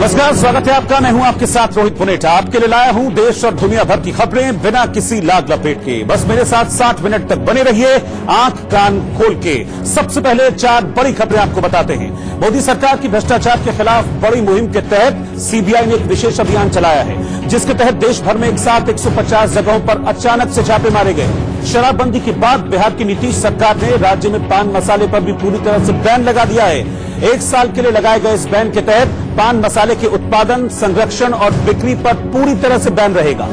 नमस्कार, स्वागत है आपका। मैं हूं आपके साथ रोहित पुनेठा। आपके लिए लाया हूं देश और दुनिया भर की खबरें बिना किसी लाग लपेट के। बस मेरे साथ 60 मिनट तक बने रहिए, आंख कान खोल के। सबसे पहले 4 बड़ी खबरें आपको बताते हैं। मोदी सरकार की भ्रष्टाचार के खिलाफ बड़ी मुहिम के तहत सीबीआई ने एक विशेष अभियान चलाया है, जिसके तहत देश भर में एक साथ 150 जगहों पर अचानक से छापे मारे गए। शराबबंदी के बाद बिहार की नीतीश सरकार ने राज्य में पान मसाले पर भी पूरी तरह से बैन लगा दिया है। 1 साल के लिए लगाए गए इस बैन के तहत पान मसाले के उत्पादन, संरक्षण और बिक्री पर पूरी तरह से बैन रहेगा।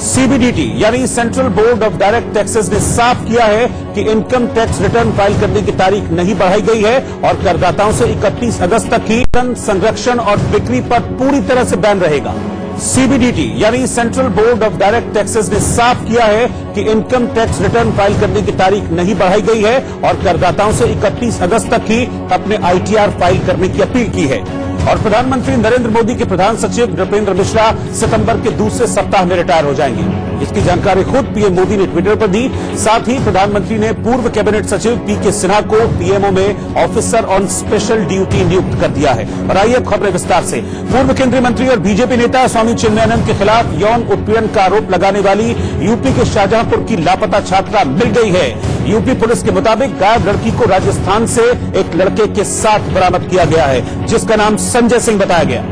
सीबीडीटी यानी central board of direct taxes ने साफ किया है कि इनकम टैक्स रिटर्न फाइल करने की तारीख नहीं बढ़ाई गई है और करदाताओं से 31 अगस्त तक ही संरक्षण और बिक्री पर पूरी तरह से बैन रहेगा। सीबीडीटी यानी central board of direct taxes ने साफ किया है कि इनकम टैक्स रिटर्न फाइल करने की तारीख नहीं बढ़ाई गई है और करदाताओं से 31 अगस्त तक ही अपने आईटीआर फाइल करने की अपील की है। और प्रधानमंत्री नरेंद्र मोदी के प्रधान सचिव नृपेंद्र मिश्रा सितंबर के दूसरे सप्ताह में रिटायर हो जाएंगे। इसकी जानकारी खुद पीएम मोदी ने ट्विटर पर दी। साथ ही प्रधानमंत्री ने पूर्व कैबिनेट सचिव पीके सिन्हा को पीएमओ में ऑफिसर ऑन स्पेशल ड्यूटी नियुक्त कर दिया है। और आइए खबरें विस्तार से। पूर्व केंद्रीय मंत्री और बीजेपी नेता स्वामी चिन्मयानंद के खिलाफ यौन उत्पीड़न का आरोप लगाने वाली यूपी के शाहजहांपुर की लापता छात्रा मिल गई है। यूपी पुलिस के मुताबिक गायब लड़की को राजस्थान से एक लड़के के साथ बरामद किया गया है, जिसका नाम संजय सिंह बताया गया।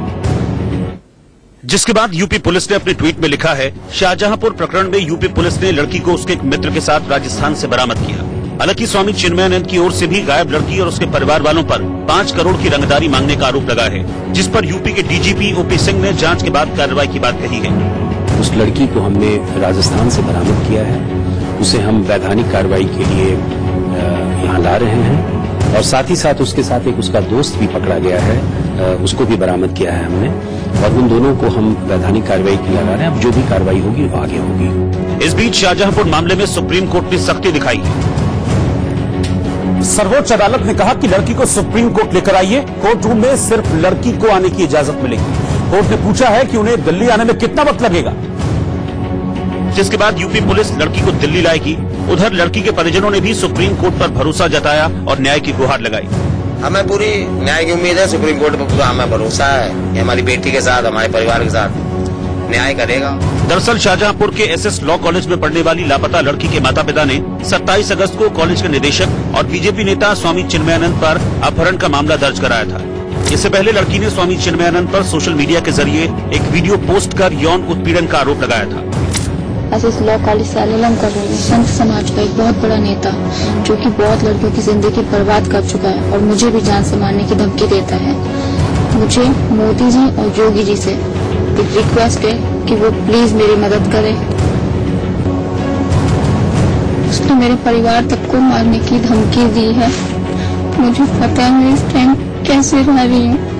जिसके बाद यूपी पुलिस ने अपने ट्वीट में लिखा है, शाहजहांपुर प्रकरण में यूपी पुलिस ने लड़की को उसके एक मित्र के साथ राजस्थान से बरामद किया। हालांकि स्वामी चिन्मयानंद की ओर से भी गायब लड़की और उसके परिवार वालों पर 5 करोड़ की रंगदारी मांगने का आरोप लगा है, जिस पर यूपी के डीजीपी ओपी सिंह ने जांच के बाद कार्रवाई की बात कही है। उस लड़की को हमने राजस्थान से बरामद किया है, उसे हम वैधानिक कार्रवाई के लिए यहाँ ला रहे हैं और साथ ही साथ उसके साथ एक उसका दोस्त भी पकड़ा गया है, उसको भी बरामद किया है हमने और उन दोनों को हम वैधानिक कार्रवाई के लिए ला रहे हैं। अब जो भी कार्रवाई होगी वो आगे होगी। इस बीच शाहजहांपुर मामले में सुप्रीम कोर्ट ने सख्ती दिखाई है। सर्वोच्च अदालत ने कहा कि लड़की को सुप्रीम कोर्ट लेकर आइए, कोर्ट रूम में सिर्फ लड़की को आने की इजाजत मिलेगी। कोर्ट ने पूछा है कि उन्हें दिल्ली आने में कितना वक्त लगेगा, जिसके बाद यूपी पुलिस लड़की को दिल्ली लाएगी। उधर लड़की के परिजनों ने भी सुप्रीम कोर्ट पर भरोसा जताया और न्याय की गुहार लगाई। हमें पूरी न्याय की उम्मीद है, सुप्रीम कोर्ट पर पूरा हमें भरोसा है कि हमारी बेटी के साथ, हमारे परिवार के साथ न्याय करेगा। दरअसल शाहजहांपुर के एसएस लॉ कॉलेज में पढ़ने वाली लापता लड़की के माता पिता ने 27 अगस्त को कॉलेज के निदेशक और बीजेपी नेता स्वामी चिन्मयानंद पर अपहरण का मामला दर्ज कराया था। इससे पहले लड़की ने स्वामी चिन्मयानंद पर सोशल मीडिया के जरिए एक वीडियो पोस्ट कर यौन उत्पीड़न का आरोप लगाया था। एसएस लॉ कॉलेज से एलएलएम कर रही हूँ। संत समाज का एक बहुत बड़ा नेता जो कि बहुत लड़कियों की जिंदगी बर्बाद कर चुका है और मुझे भी जान से मारने की धमकी देता है। मुझे मोदी जी और योगी जी से एक रिक्वेस्ट है कि वो प्लीज मेरी मदद करें। उसने मेरे परिवार तक को मारने की धमकी दी है। मुझे पता है मैं इस टाइम कैसे रह रही हूँ।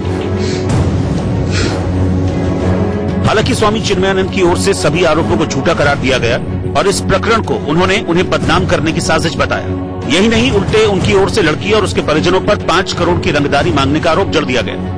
हालांकि स्वामी चिन्मयानंद की ओर से सभी आरोपों को झूठा करार दिया गया और इस प्रकरण को उन्हें बदनाम करने की साजिश बताया। यही नहीं, उल्टे उनकी ओर से लड़की और उसके परिजनों पर 5 करोड़ की रंगदारी मांगने का आरोप जड़ दिया गया।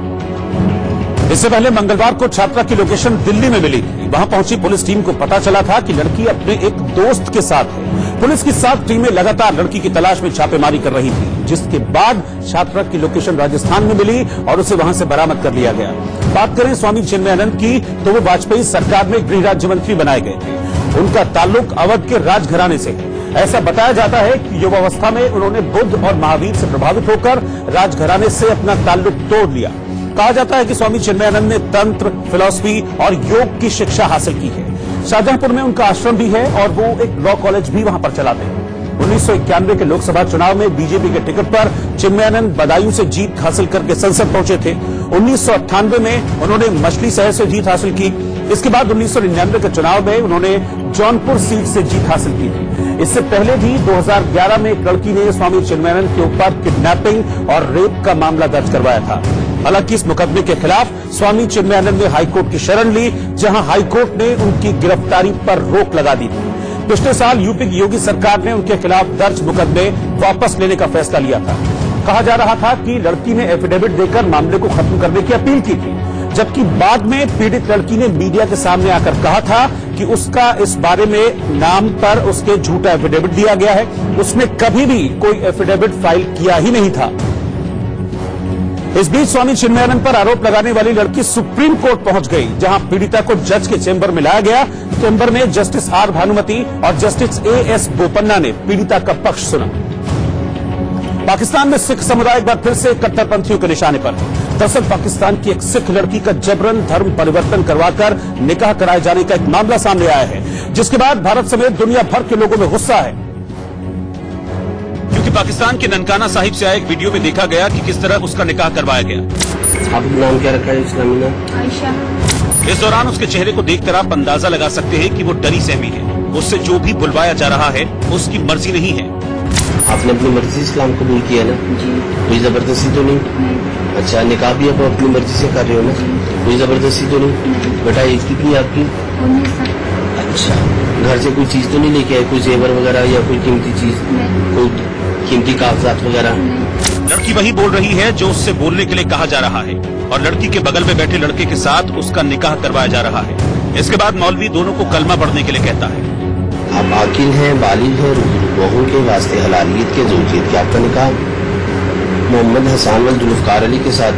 इससे पहले मंगलवार को छात्रा की लोकेशन दिल्ली में मिली थी। वहां पहुंची पुलिस टीम को पता चला था कि लड़की अपने एक दोस्त के साथ है। पुलिस की 7 टीमें लगातार लड़की की तलाश में छापेमारी कर रही थी, जिसके बाद छात्रा की लोकेशन राजस्थान में मिली और उसे वहां से बरामद कर लिया गया। बात करें स्वामी चिन्मयानंद की, तो वो वाजपेयी सरकार में गृह राज्य मंत्री बनाए गए थे। उनका ताल्लुक अवध के राजघराने से है। ऐसा बताया जाता है कि युवावस्था में उन्होंने बुद्ध और महावीर से प्रभावित होकर राजघराने से अपना ताल्लुक तोड़ लिया। कहा जाता है कि स्वामी चिन्मयानंद ने तंत्र, फिलॉसफी और योग की शिक्षा हासिल की है। शाहजहांपुर में उनका आश्रम भी है और वो एक लॉ कॉलेज भी वहां पर चलाते हैं। 1991 के लोकसभा चुनाव में बीजेपी के टिकट पर चिन्मयानंद बदायूं से जीत हासिल करके संसद पहुंचे थे। 1998 में उन्होंने मछली शहर से जीत हासिल की। इसके बाद 1999 के चुनाव में उन्होंने जौनपुर सीट से जीत हासिल की थी। इससे पहले भी 2011 में एक लड़की ने स्वामी चिन्मयानंद के ऊपर किडनैपिंग और रेप का मामला दर्ज करवाया था। हालांकि इस मुकदमे के खिलाफ स्वामी चिन्मयानंद ने हाईकोर्ट की शरण ली, जहां हाईकोर्ट ने उनकी गिरफ्तारी पर रोक लगा दी थी। पिछले साल यूपी की योगी सरकार ने उनके खिलाफ दर्ज मुकदमे वापस लेने का फैसला लिया था। कहा जा रहा था कि लड़की ने एफिडेविट देकर मामले को खत्म करने की अपील की थी, जबकि बाद में पीड़ित लड़की ने मीडिया के सामने आकर कहा था कि उसका इस बारे में नाम पर उसके झूठा एफिडेविट दिया गया है। उसने कभी भी कोई एफिडेविट फाइल किया ही नहीं था। इस बीच स्वामी चिन्मयानंद पर आरोप लगाने वाली लड़की सुप्रीम कोर्ट पहुंच गई, जहां पीड़िता को जज के चेंबर में लाया गया। चेंबर में जस्टिस आर भानुमति और जस्टिस एएस बोपन्ना ने पीड़िता का पक्ष सुना। पाकिस्तान में सिख समुदाय एक बार फिर से कट्टरपंथियों के निशाने पर है। दरअसल पाकिस्तान की एक सिख लड़की का जबरन धर्म परिवर्तन करवाकर निकाह कराए जाने का एक मामला सामने आया है, जिसके बाद भारत समेत दुनिया भर के लोगों में गुस्सा है, क्योंकि पाकिस्तान के ननकाना साहिब से आए एक वीडियो में देखा गया कि किस तरह उसका निकाह करवाया गया। आपका नाम क्या रखा है इस्लामी नाम? आयशा। इस दौरान उसके चेहरे को देखकर आप अंदाजा लगा सकते हैं कि वो डरी सहमी है। उससे जो भी बुलवाया जा रहा है उसकी मर्जी नहीं है। आपने अपनी मर्जी से इस्लाम कबूल किया ना? कोई जबरदस्ती तो नहीं? अच्छा, निकाह भी आप अपनी मर्जी से कर रहे हो ना? कोई जबरदस्ती तो नहीं? बेटा एज कितनी है आपकी? अच्छा, घर से कोई चीज तो नहीं लेके आए, कोई जेवर वगैरह या कोई कीमती चीज, कोई कीमती कागजात वगैरह? लड़की वही बोल रही है जो उससे बोलने के लिए कहा जा रहा है, और लड़की के बगल में बैठे लड़के के साथ उसका निकाह करवाया जा रहा है। इसके बाद मौलवी दोनों को कलमा पढ़ने के लिए कहता है। आप आकिल हैं, बालिग हैं, बहू के वास्ते हलालियत के ज़ौजियत के आपका निकाह मोहम्मद हसन वल जुल्फ़कार अली के साथ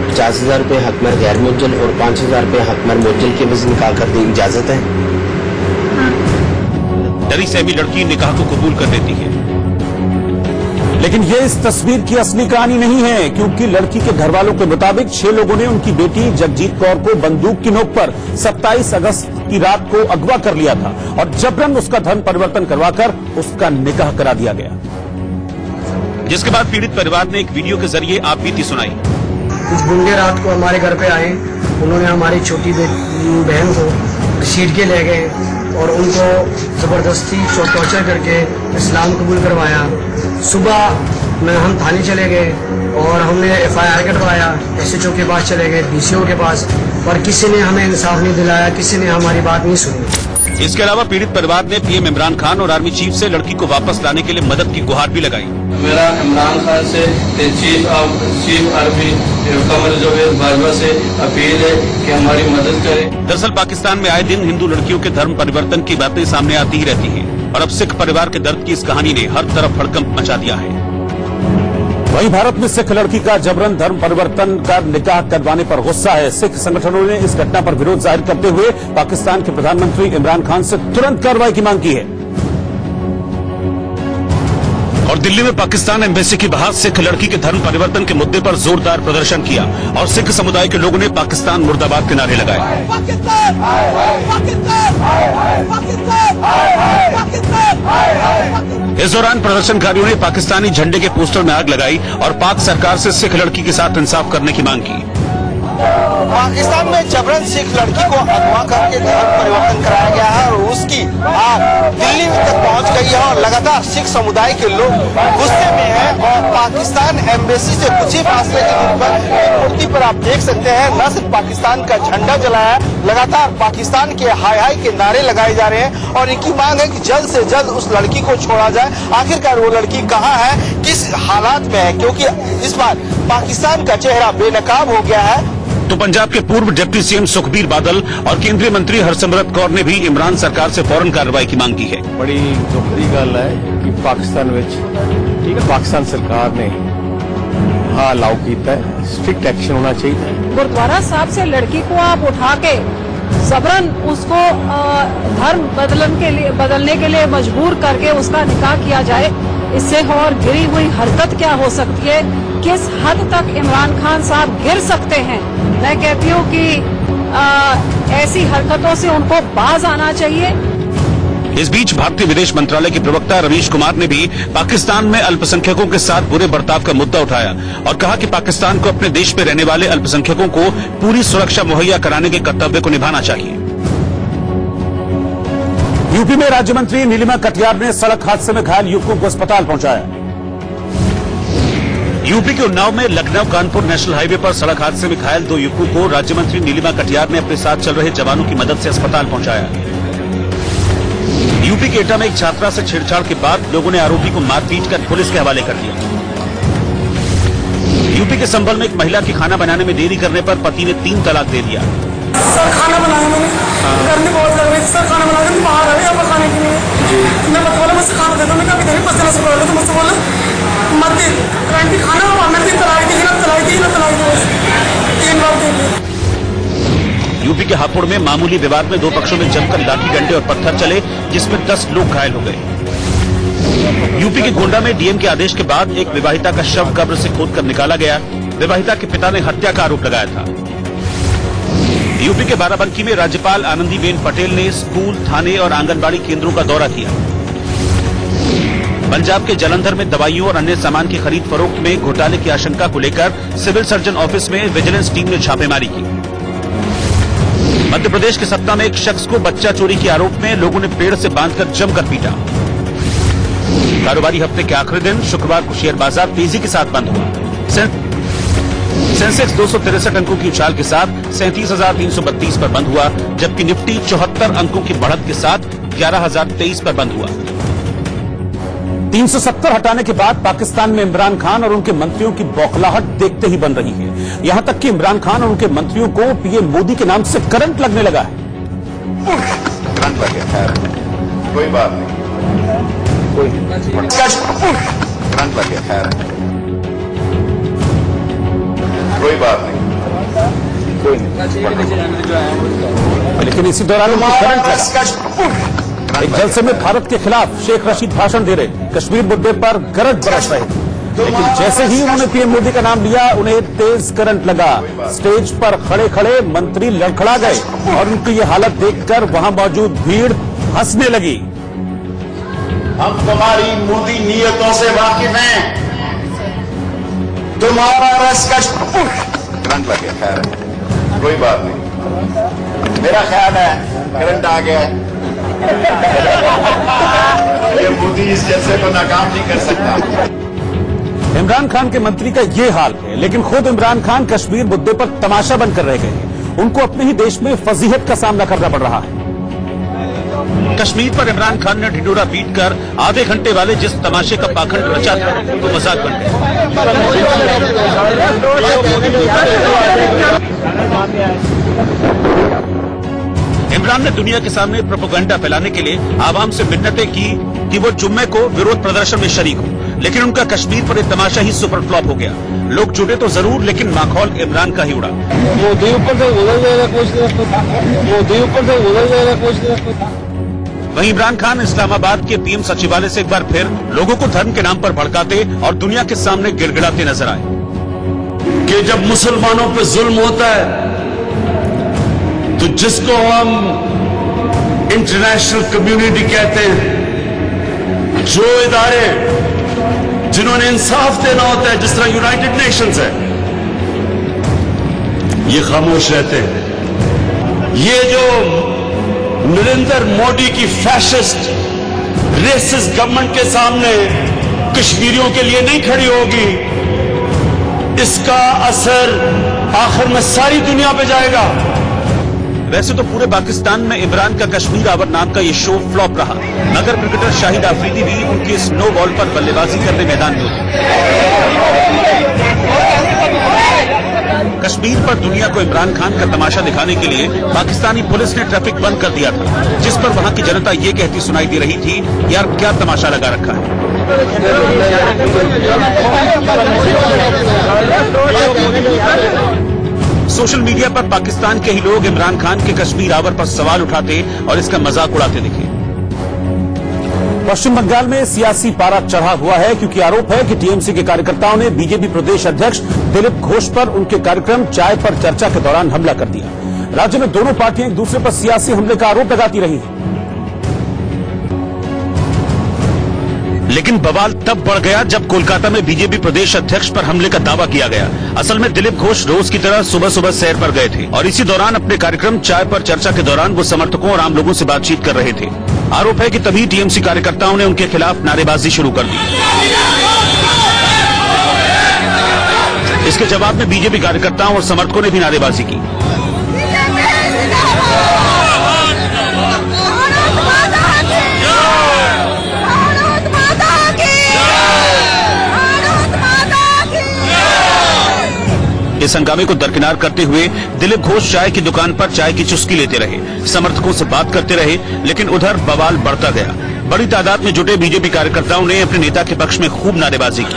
50,000 रुपये हकमर गैर मुज्जल और 5,000 रुपये हकमर मुज्जल के बस निकाह करने की इजाजत है। डरी सहमी लड़की निकाह को कबूल कर लेती है, लेकिन ये इस तस्वीर की असली कहानी नहीं है, क्योंकि लड़की के घर वालों के मुताबिक 6 लोगों ने उनकी बेटी जगजीत कौर को बंदूक की नोक पर 27 अगस्त की रात को अगवा कर लिया था और जबरन उसका धर्म परिवर्तन करवाकर उसका निकाह करा दिया गया। जिसके बाद पीड़ित परिवार ने एक वीडियो के जरिए आप बीती सुनाई। कुछ गुंडे रात को हमारे घर पे आए, उन्होंने हमारी छोटी बहन को घसीट के ले गए और उनको जबरदस्ती टॉर्चर करके इस्लाम कबूल करवाया। सुबह में हम थाने चले गए और हमने FIR कटवाया, SHO के पास चले गए, DCO के पास, और किसी ने हमें इंसाफ नहीं दिलाया, किसी ने हमारी बात नहीं सुनी। इसके अलावा पीड़ित परिवार ने PM इमरान खान और आर्मी चीफ से लड़की को वापस लाने के लिए मदद की गुहार भी लगाई। मेरा इमरान खान से चीफ आर्मी कमर जावेद बाजवा से अपील है कि हमारी मदद करें। दरअसल पाकिस्तान में आए दिन हिंदू लड़कियों के धर्म परिवर्तन की बातें सामने आती ही रहती हैं, और अब सिख परिवार के दर्द की इस कहानी ने हर तरफ हड़कंप मचा दिया है। वहीं भारत में सिख लड़की का जबरन धर्म परिवर्तन कर निकाह करवाने पर गुस्सा है। सिख संगठनों ने इस घटना पर विरोध जाहिर करते हुए पाकिस्तान के प्रधानमंत्री इमरान खान से तुरंत कार्रवाई की मांग की है, और दिल्ली में पाकिस्तान एम्बेसी के बाहर सिख लड़की के धर्म परिवर्तन के मुद्दे पर जोरदार प्रदर्शन किया और सिख समुदाय के लोगों ने पाकिस्तान मुर्दाबाद के नारे लगाए। इस दौरान प्रदर्शनकारियों ने पाकिस्तानी झंडे के पोस्टर में आग लगाई और पाक सरकार से सिख लड़की के साथ इंसाफ करने की मांग की। पाकिस्तान में जबरन सिख लड़की को अगवा करके धर्म परिवर्तन कराया गया है और उसकी आग दिल्ली तक पहुंच गई है और लगातार सिख समुदाय के लोग गुस्से में हैं और पाकिस्तान एम्बेसी से कुछ ही फासले की दूरी पर मूर्ति पर आप देख सकते हैं न सिर्फ पाकिस्तान का झंडा जलाया है, लगातार पाकिस्तान के हाय हाय के नारे लगाए जा रहे हैं और इनकी मांग है कि जल्द से जल्द उस लड़की को छोड़ा जाए। आखिरकार वो लड़की कहाँ है, किस हालात में है, क्योंकि इस बार पाकिस्तान का चेहरा बेनकाब हो गया है। तो पंजाब के पूर्व डिप्टी CM सुखबीर बादल और केंद्रीय मंत्री हरसिमरत कौर ने भी इमरान सरकार से फौरन कार्रवाई की मांग की है। बड़ी दुख की गल है कि पाकिस्तान पाकिस्तान सरकार ने हाँ अलाउ किया है, स्ट्रिक्ट एक्शन होना चाहिए। गुरुद्वारा साहब से लड़की को आप उठा के जबरन उसको धर्म बदलने के लिए मजबूर करके उसका निकाह किया जाए, इससे और गिरी हुई हरकत क्या हो सकती है, किस हद तक इमरान खान साहब गिर सकते हैं। मैं कहती हूँ कि ऐसी हरकतों से उनको बाज आना चाहिए। इस बीच भारतीय विदेश मंत्रालय के प्रवक्ता रवीश कुमार ने भी पाकिस्तान में अल्पसंख्यकों के साथ बुरे बर्ताव का मुद्दा उठाया और कहा कि पाकिस्तान को अपने देश में रहने वाले अल्पसंख्यकों को पूरी सुरक्षा मुहैया कराने के कर्तव्य को निभाना चाहिए। यूपी में राज्य मंत्री नीलिमा कटियार ने सड़क हादसे में घायल युवकों को अस्पताल पहुंचाया। यूपी के उन्नाव में लखनऊ कानपुर नेशनल हाईवे पर सड़क हादसे में घायल 2 युवकों को राज्य मंत्री नीलिमा कटियार ने अपने साथ चल रहे जवानों की मदद से अस्पताल पहुंचाया। यूपी के एटा में एक छात्रा से छेड़छाड़ के बाद लोगों ने आरोपी को मारपीट कर पुलिस के हवाले कर दिया। यूपी के संभल में एक महिला की खाना बनाने में देरी करने पर पति ने 3 तलाक दे दिया। सर खाना बनाया मैंने, घर में बहुत लग रही थी सर, खाना बना के बाहर आ गया खाने के लिए। मैं बोला मुझसे खाना दे दो, मैं कभी नहीं पसीना से बोला तो मुझसे बोला मत क्रांति खाना मत तलाक दी ना तलाक दी ना तलाक दो 3 बार दे दी। यूपी के हापुड़ में मामूली विवाद में दो पक्षों में जमकर लाठी डंडे और पत्थर चले, जिसमें 10 लोग घायल हो गए। यूपी के गोंडा में डीएम के आदेश के बाद एक विवाहिता का शव कब्र से खोदकर निकाला गया। विवाहिता के पिता ने हत्या का आरोप लगाया था। यूपी के बाराबंकी में राज्यपाल आनंदीबेन पटेल ने स्कूल, थाने और आंगनबाड़ी केंद्रों का दौरा किया। पंजाब के जालंधर में दवाइयों और अन्य सामान की खरीद फरोख्त में घोटाले की आशंका को लेकर सिविल सर्जन ऑफिस में विजिलेंस टीम ने छापेमारी की। मध्य प्रदेश के सतना में एक शख्स को बच्चा चोरी के आरोप में लोगों ने पेड़ से बांधकर जमकर पीटा। कारोबारी हफ्ते के आखिरी दिन शुक्रवार को शेयर बाजार तेजी के साथ बंद हुआ। सेंसेक्स 263 अंकों की उछाल के साथ 37,332 पर बंद हुआ, जबकि निफ्टी 74 अंकों की बढ़त के साथ 11,023 पर बंद हुआ। 370 हटाने के बाद पाकिस्तान में इमरान खान और उनके मंत्रियों की बौखलाहट देखते ही बन रही है। यहां तक कि इमरान खान और उनके मंत्रियों को पीएम मोदी के नाम से करंट लगने लगा है। करंट लगे, खैर कोई बात नहीं, करंट लगे, खैर कोई बात नहीं, लेकिन इसी दौरान करंट लगा। एक जलसे में भारत के खिलाफ शेख रशीद भाषण दे रहे, कश्मीर मुद्दे पर गरज बरस रहे, लेकिन जैसे ही उन्होंने पीएम मोदी का नाम लिया उन्हें तेज करंट लगा। स्टेज पर खड़े खड़े मंत्री लड़खड़ा गए और उनकी ये हालत देखकर वहां मौजूद भीड़ हंसने लगी। हम तुम्हारी मोदी नीयतों से वाकिफ हैं, तुम्हारा रस करंट लगे, खैर कोई बात नहीं, मेरा ख्याल है करंट आ गया। ये मोदी इस जलसे को नाकाम नहीं कर सकता। इमरान खान के मंत्री का ये हाल है, लेकिन खुद इमरान खान कश्मीर मुद्दे पर तमाशा बनकर रह गए। उनको अपने ही देश में फजीहत का सामना करना पड़ रहा है। कश्मीर पर इमरान खान ने ढिंडोरा पीटकर आधे घंटे वाले जिस तमाशे का पाखंड रचा था वो मजाक बन गया। इमरान ने दुनिया के सामने प्रोपेगेंडा फैलाने के लिए आवाम से मिन्नतें की कि वो जुम्मे को विरोध प्रदर्शन में शरीक हो, लेकिन उनका कश्मीर पर एक तमाशा ही सुपर फ्लॉप हो गया। लोग जुटे तो जरूर, लेकिन माहौल इमरान का ही उड़ा। मोदी ऊपर से उधर जाएगा मोदी ऊपर से उधर जाएगा वहीं इमरान खान इस्लामाबाद के पीएम सचिवालय से एक बार फिर लोगों को धर्म के नाम पर भड़काते और दुनिया के सामने गिड़गिड़ाते नजर आए कि जब मुसलमानों पर जुल्म होता है तो जिसको हम इंटरनेशनल कम्युनिटी कहते हैं, जो इदारे जिन्होंने इंसाफ देना होता है, जिस तरह यूनाइटेड नेशंस है, ये खामोश रहते हैं। ये जो नरेंद्र मोदी की फैशिस्ट रेसिस्ट गवर्नमेंट के सामने कश्मीरियों के लिए नहीं खड़ी होगी, इसका असर आखिर में सारी दुनिया पे जाएगा। वैसे तो पूरे पाकिस्तान में इमरान का कश्मीर आवर नाम का ये शो फ्लॉप रहा, मगर क्रिकेटर शाहिद आफरीदी भी उनके स्नो बॉल पर बल्लेबाजी करने मैदान में उतरे। कश्मीर पर दुनिया को इमरान खान का तमाशा दिखाने के लिए पाकिस्तानी पुलिस ने ट्रैफिक बंद कर दिया था, जिस पर वहां की जनता ये कहती सुनाई दे रही थी, यार क्या तमाशा लगा रखा है। सोशल मीडिया पर पाकिस्तान के ही लोग इमरान खान के कश्मीर आवर पर सवाल उठाते और इसका मजाक उड़ाते दिखे। पश्चिम बंगाल में सियासी पारा चढ़ा हुआ है, क्योंकि आरोप है कि टीएमसी के कार्यकर्ताओं ने बीजेपी प्रदेश अध्यक्ष दिलीप घोष पर उनके कार्यक्रम चाय पर चर्चा के दौरान हमला कर दिया। राज्य में दोनों पार्टियां एक दूसरे पर सियासी हमले का आरोप लगाती रही हैं। लेकिन बवाल तब बढ़ गया जब कोलकाता में बीजेपी प्रदेश अध्यक्ष पर हमले का दावा किया गया। असल में दिलीप घोष रोज की तरह सुबह सुबह सैर पर गए थे और इसी दौरान अपने कार्यक्रम चाय पर चर्चा के दौरान वो समर्थकों और आम लोगों से बातचीत कर रहे थे। आरोप है कि तभी टीएमसी कार्यकर्ताओं ने उनके खिलाफ नारेबाजी शुरू कर दी। इसके जवाब में बीजेपी कार्यकर्ताओं और समर्थकों ने भी नारेबाजी की। इस हंगामे को दरकिनार करते हुए दिलीप घोष चाय की दुकान पर चाय की चुस्की लेते रहे, समर्थकों से बात करते रहे, लेकिन उधर बवाल बढ़ता गया। बड़ी तादाद में जुटे बीजेपी कार्यकर्ताओं ने अपने नेता के पक्ष में खूब नारेबाजी की।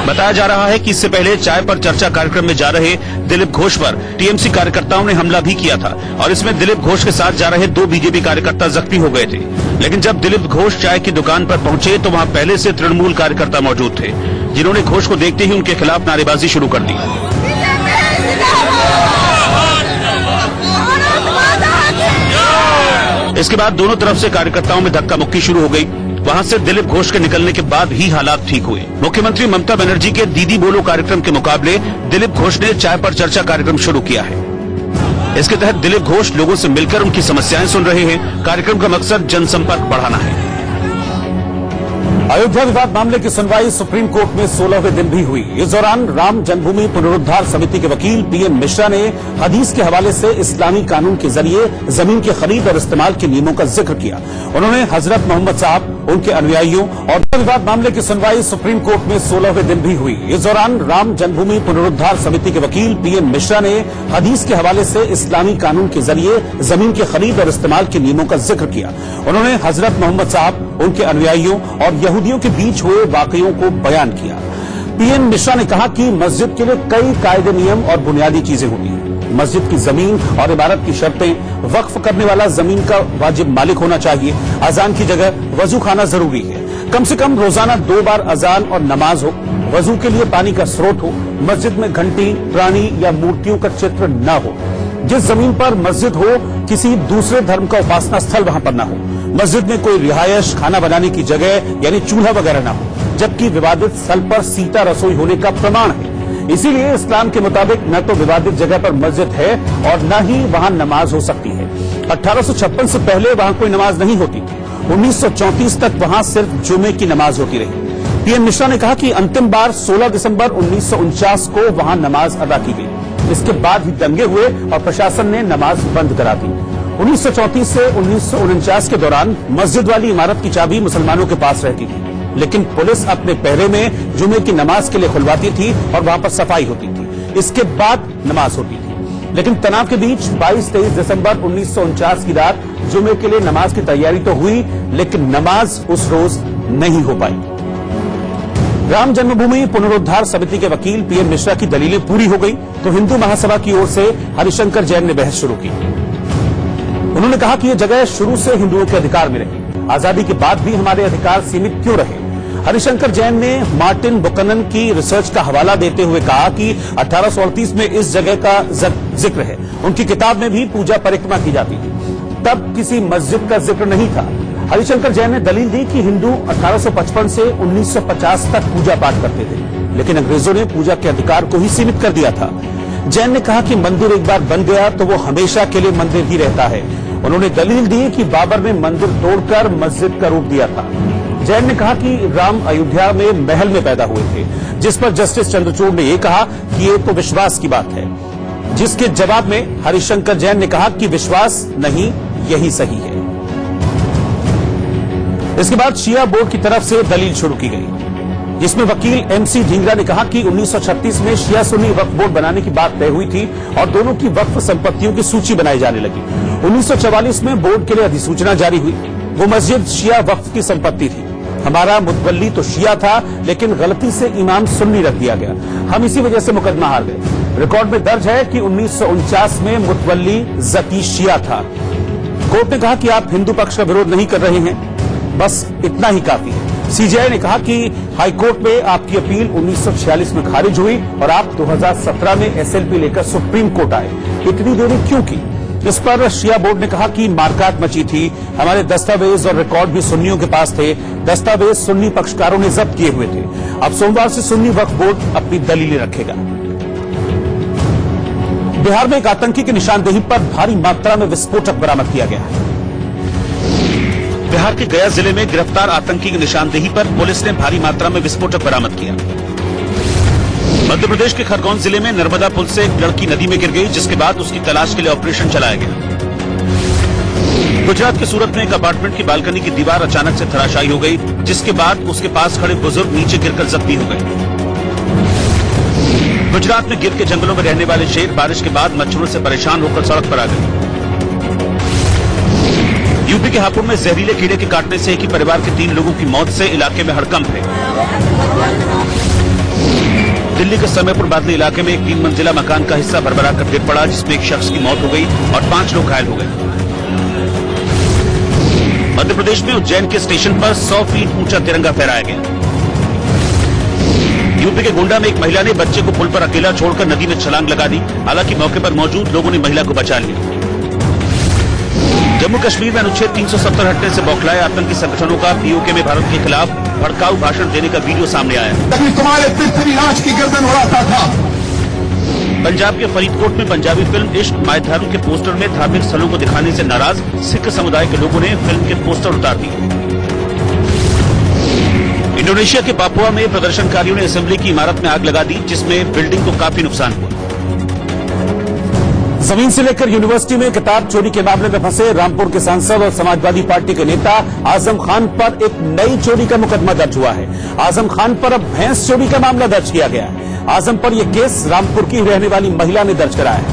बताया जा रहा है कि इससे पहले चाय पर चर्चा कार्यक्रम में जा रहे दिलीप घोष पर टीएमसी कार्यकर्ताओं ने हमला भी किया था और इसमें दिलीप घोष के साथ जा रहे 2 बीजेपी कार्यकर्ता जख्मी हो गए थे। लेकिन जब दिलीप घोष चाय की दुकान पर पहुंचे तो वहां पहले से तृणमूल कार्यकर्ता मौजूद थे, जिन्होंने घोष को देखते ही उनके खिलाफ नारेबाजी शुरू कर दी। इसके बाद दोनों तरफ से कार्यकर्ताओं में धक्का मुक्की शुरू हो गई। वहां से दिलीप घोष के निकलने के बाद ही हालात ठीक हुए। मुख्यमंत्री ममता बनर्जी के दीदी बोलो कार्यक्रम के मुकाबले दिलीप घोष ने चाय पर चर्चा कार्यक्रम शुरू किया है। इसके तहत दिलीप घोष लोगों से मिलकर उनकी समस्याएं सुन रहे हैं। कार्यक्रम का मकसद जनसंपर्क बढ़ाना है। अयोध्या विवाद मामले की सुनवाई सुप्रीम कोर्ट में 16वें दिन भी हुई। इस दौरान राम जन्मभूमि पुनरुद्धार समिति के वकील पीएन मिश्रा ने हदीस के हवाले से इस्लामी कानून के जरिए जमीन की खरीद और इस्तेमाल के नियमों का जिक्र किया। उन्होंने हजरत मोहम्मद साहब, उनके अनुयायियों और विवाद मामले की सुनवाई सुप्रीम कोर्ट में 16वें दिन भी हुई। इस दौरान राम जन्मभूमि पुनरुद्धार समिति के वकील पीएन मिश्रा ने हदीस के हवाले से इस्लामी कानून के जरिए जमीन की खरीद और इस्तेमाल के नियमों का जिक्र किया। उन्होंने हजरत मोहम्मद साहब, उनके अनुयायियों और यहूदियों के बीच हुए वाकयों को बयान किया। पीएन मिश्रा ने कहा कि मस्जिद के लिए कई कायदे, नियम और बुनियादी चीजें होती हैं। मस्जिद की जमीन और इमारत की शर्तें, वक्फ करने वाला जमीन का वाजिब मालिक होना चाहिए, अजान की जगह वजू खाना जरूरी है, कम से कम रोजाना 2 बार अजान और नमाज हो, वजू के लिए पानी का स्रोत हो, मस्जिद में घंटी, प्राणी या मूर्तियों का चित्र न हो, जिस जमीन पर मस्जिद हो किसी दूसरे धर्म का उपासना स्थल वहां पर न हो, मस्जिद में कोई रिहायश, खाना बनाने की जगह यानी चूल्हा वगैरह न हो, जबकि विवादित स्थल पर सीता रसोई होने का प्रमाण है। इसीलिए इस्लाम के मुताबिक न तो विवादित जगह पर मस्जिद है और न ही वहां नमाज हो सकती है। 1856 से पहले वहां कोई नमाज नहीं होती थी। 1934 तक वहां सिर्फ जुमे की नमाज होती रही। पीएन मिश्रा ने कहा कि अंतिम बार 16 दिसंबर 1949 को वहां नमाज अदा की गई। इसके बाद ही दंगे हुए और प्रशासन ने नमाज बंद करा दी। 1934 से 1949 के दौरान मस्जिद वाली इमारत की चाबी मुसलमानों के पास रहती थी, लेकिन पुलिस अपने पहरे में जुमे की नमाज के लिए खुलवाती थी और वहां पर सफाई होती थी। इसके बाद नमाज होती थी। लेकिन तनाव के बीच 22-23 दिसंबर 1949 की रात जुमे के लिए नमाज की तैयारी तो हुई, लेकिन नमाज उस रोज नहीं हो पाई। राम जन्मभूमि पुनरुद्धार समिति के वकील पीएन मिश्रा की दलीलें पूरी हो गई तो हिंदू महासभा की ओर से हरिशंकर जैन ने बहस शुरू की। उन्होंने कहा कि यह जगह शुरू से हिंदुओं के अधिकार में रही, आजादी के बाद भी हमारे अधिकार सीमित क्यों रहे। हरिशंकर जैन ने मार्टिन बुकनन की रिसर्च का हवाला देते हुए कहा कि 1838 में इस जगह का जिक्र है। उनकी किताब में भी पूजा परिक्रमा की जाती थी, तब किसी मस्जिद का जिक्र नहीं था। हरिशंकर जैन ने दलील दी कि हिंदू 1855 से 1950 तक पूजा पाठ करते थे, लेकिन अंग्रेजों ने पूजा के अधिकार को ही सीमित कर दिया था। जैन ने कहा कि मंदिर एक बार बन गया तो वो हमेशा के लिए मंदिर ही रहता है। उन्होंने दलील दी कि बाबर ने मंदिर तोड़कर मस्जिद का रूप दिया था। जैन ने कहा कि राम अयोध्या में महल में पैदा हुए थे, जिस पर जस्टिस चंद्रचूड़ ने यह कहा कि ये तो विश्वास की बात है, जिसके जवाब में हरिशंकर जैन ने कहा कि विश्वास नहीं, यही सही है। इसके बाद शिया बोर्ड की तरफ से दलील शुरू की गई, जिसमें वकील एमसी ढींगरा ने कहा कि 1936 में शिया सुन्नी वक्फ बोर्ड बनाने की बात तय हुई थी और दोनों की वक्फ संपत्तियों की सूची बनाई जाने लगी। 1944 में बोर्ड के लिए अधिसूचना जारी हुई। वो मस्जिद शिया वक्फ की संपत्ति थी। हमारा मुतवल्ली तो शिया था, लेकिन गलती से इमाम सुन्नी रख दिया गया। हम इसी वजह से मुकदमा हार गए। रिकॉर्ड में दर्ज है कि 1949 में मुतवल्ली जकी शिया था। कोर्ट ने कहा कि आप हिंदू पक्ष का विरोध नहीं कर रहे हैं, बस इतना ही काफी है। सीजेआई ने कहा कि हाईकोर्ट में आपकी अपील 1946 में खारिज हुई और आप 2017 में एसएलपी लेकर सुप्रीम कोर्ट आए, इतनी देरी क्यों की। इस पर शिया बोर्ड ने कहा कि मारकाट मची थी, हमारे दस्तावेज और रिकॉर्ड भी सुन्नियों के पास थे, दस्तावेज सुन्नी पक्षकारों ने जब्त किए हुए थे। अब सोमवार से सुन्नी वक्फ बोर्ड अपनी दलीलें रखेगा। बिहार में एक आतंकी की निशानदेही पर भारी मात्रा में विस्फोटक बरामद किया गया है। बिहार के गया जिले में गिरफ्तार आतंकी की निशानदेही पर पुलिस ने भारी मात्रा में विस्फोटक बरामद किया। मध्य प्रदेश के खरगोन जिले में नर्मदा पुल से एक लड़की नदी में गिर गई, जिसके बाद उसकी तलाश के लिए ऑपरेशन चलाया गया। गुजरात के सूरत में एक अपार्टमेंट की बालकनी की दीवार अचानक से धराशायी हो गई, जिसके बाद उसके पास खड़े बुजुर्ग नीचे गिरकर जख्मी हो गए। गुजरात में गिर के जंगलों में रहने वाले शेर बारिश के बाद मच्छरों से परेशान होकर सड़क पर आ गए। यूपी के हापुड़ में जहरीले कीड़े के काटने से एक ही परिवार के 3 लोगों की मौत से इलाके में हड़कंप है। दिल्ली के समयपुर बादली इलाके में एक 3 मंजिला मकान का हिस्सा भरभरा कर गिर पड़ा, जिसमें एक शख्स की मौत हो गई और 5 लोग घायल हो गए। मध्य प्रदेश में उज्जैन के स्टेशन पर 100 फीट ऊंचा तिरंगा फहराया गया। यूपी के गोंडा में एक महिला ने बच्चे को पुल पर अकेला छोड़कर नदी में छलांग लगा दी। हालांकि मौके पर मौजूद लोगों ने महिला को बचा लिया। जम्मू कश्मीर में अनुच्छेद 370 हटने से बौखलाए आतंकी संगठनों का पीओके में भारत के खिलाफ भड़काऊ भाषण देने का वीडियो सामने आया। तुम्हारे पृथ्वीराज की गर्दन उड़ाता था। पंजाब के फरीदकोट में पंजाबी फिल्म इश्क मायधारू के पोस्टर में धार्मिक स्थलों को दिखाने से नाराज सिख समुदाय के लोगों ने फिल्म के पोस्टर उतार दिए। इंडोनेशिया के पापुआ में प्रदर्शनकारियों ने असेंबली की इमारत में आग लगा दी, जिसमें बिल्डिंग को काफी नुकसान हुआ। जमीन से लेकर यूनिवर्सिटी में किताब चोरी के मामले में फंसे रामपुर के सांसद और समाजवादी पार्टी के नेता आजम खान पर एक नई चोरी का मुकदमा दर्ज हुआ है। आजम खान पर अब भैंस चोरी का मामला दर्ज किया गया है। आजम पर यह केस रामपुर की रहने वाली महिला ने दर्ज कराया है।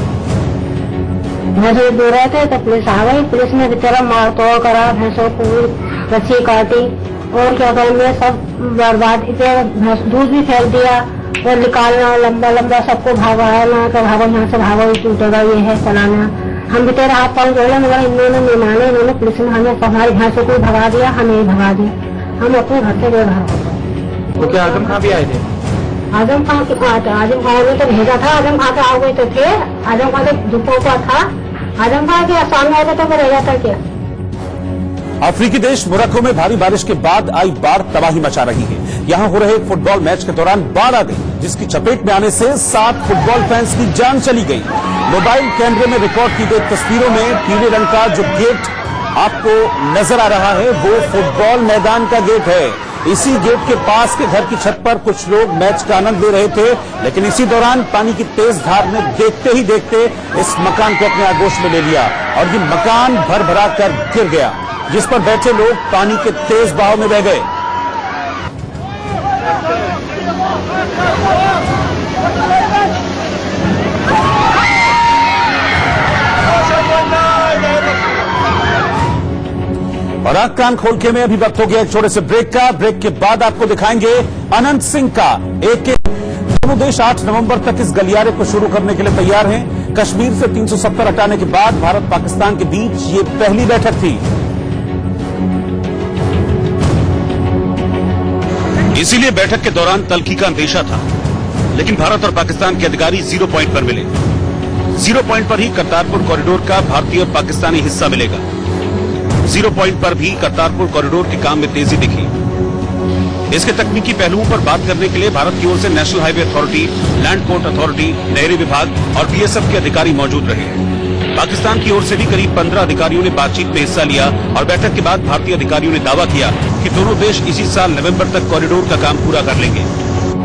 मुझे दे रहे थे तो पुलिस आ गई। पुलिस ने बेचारा मार तोड़ करा, भैंसों को रस्सी काटी और क्या करेंगे, सब बर्बाद। भैंस दूध भी फेंक दिया और निकालना लंबा लंबा सबको भागवाना तो भागो यहाँ से भागो, टूटेगा, ये है चलाना। हम भी तेरे हाथ पाँव जोड़े, मगर इन्होंने नहीं माने। इन्होंने पुलिस ने हमें हमारी भैंसों को भगा दिया, हमें भगा दिया। हम अपने घर से बेघर हो गए। तो क्या आजम खान भी आए थे? आजम खान के पास आजम खान ने तो भेजा था। आजम खान के आ गए तो थे। आजम खान के दुपो का था। आजम खान के सामने आया था तो रह जाता क्या। अफ्रीकी देश मोरक्को में भारी बारिश के बाद आई बाढ़ तबाही मचा रही है। यहां हो रहे एक फुटबॉल मैच के दौरान बाढ़ आ गई, जिसकी चपेट में आने से 7 फुटबॉल फैंस की जान चली गई। मोबाइल कैमरे में रिकॉर्ड की गई तस्वीरों में पीले रंग का जो गेट आपको नजर आ रहा है वो फुटबॉल मैदान का गेट है। इसी गेट के पास के घर की छत पर कुछ लोग मैच का आनंद ले रहे थे, लेकिन इसी दौरान पानी की तेज धार ने देखते ही देखते इस मकान को अपने आगोश में ले लिया और ये मकान भर भरा कर गिर गया, जिस पर बैठे लोग पानी के तेज बहाव में बह गए। और आंख कान खोल के में अभी वक्त हो गया एक छोटे से ब्रेक का। ब्रेक के बाद आपको दिखाएंगे अनंत सिंह का एक दोनों देश 8 नवंबर तक इस गलियारे को शुरू करने के लिए तैयार हैं। कश्मीर से 370 हटाने के बाद भारत पाकिस्तान के बीच ये पहली बैठक थी। इसीलिए बैठक के दौरान तल्खी का अंदेशा था, लेकिन भारत और पाकिस्तान के अधिकारी 0 पॉइंट पर मिले। 0 पॉइंट पर ही करतारपुर कॉरिडोर का भारतीय और पाकिस्तानी हिस्सा मिलेगा। 0 पॉइंट पर भी करतारपुर कॉरिडोर के काम में तेजी दिखी। इसके तकनीकी पहलुओं पर बात करने के लिए भारत की ओर से national highway authority, land port authority, नहरी विभाग और बीएसएफ के अधिकारी मौजूद रहे। पाकिस्तान की ओर से भी करीब 15 अधिकारियों ने बातचीत में हिस्सा लिया और बैठक के बाद भारतीय अधिकारियों ने दावा किया कि दोनों देश इसी साल नवंबर तक कॉरिडोर का काम पूरा कर लेंगे।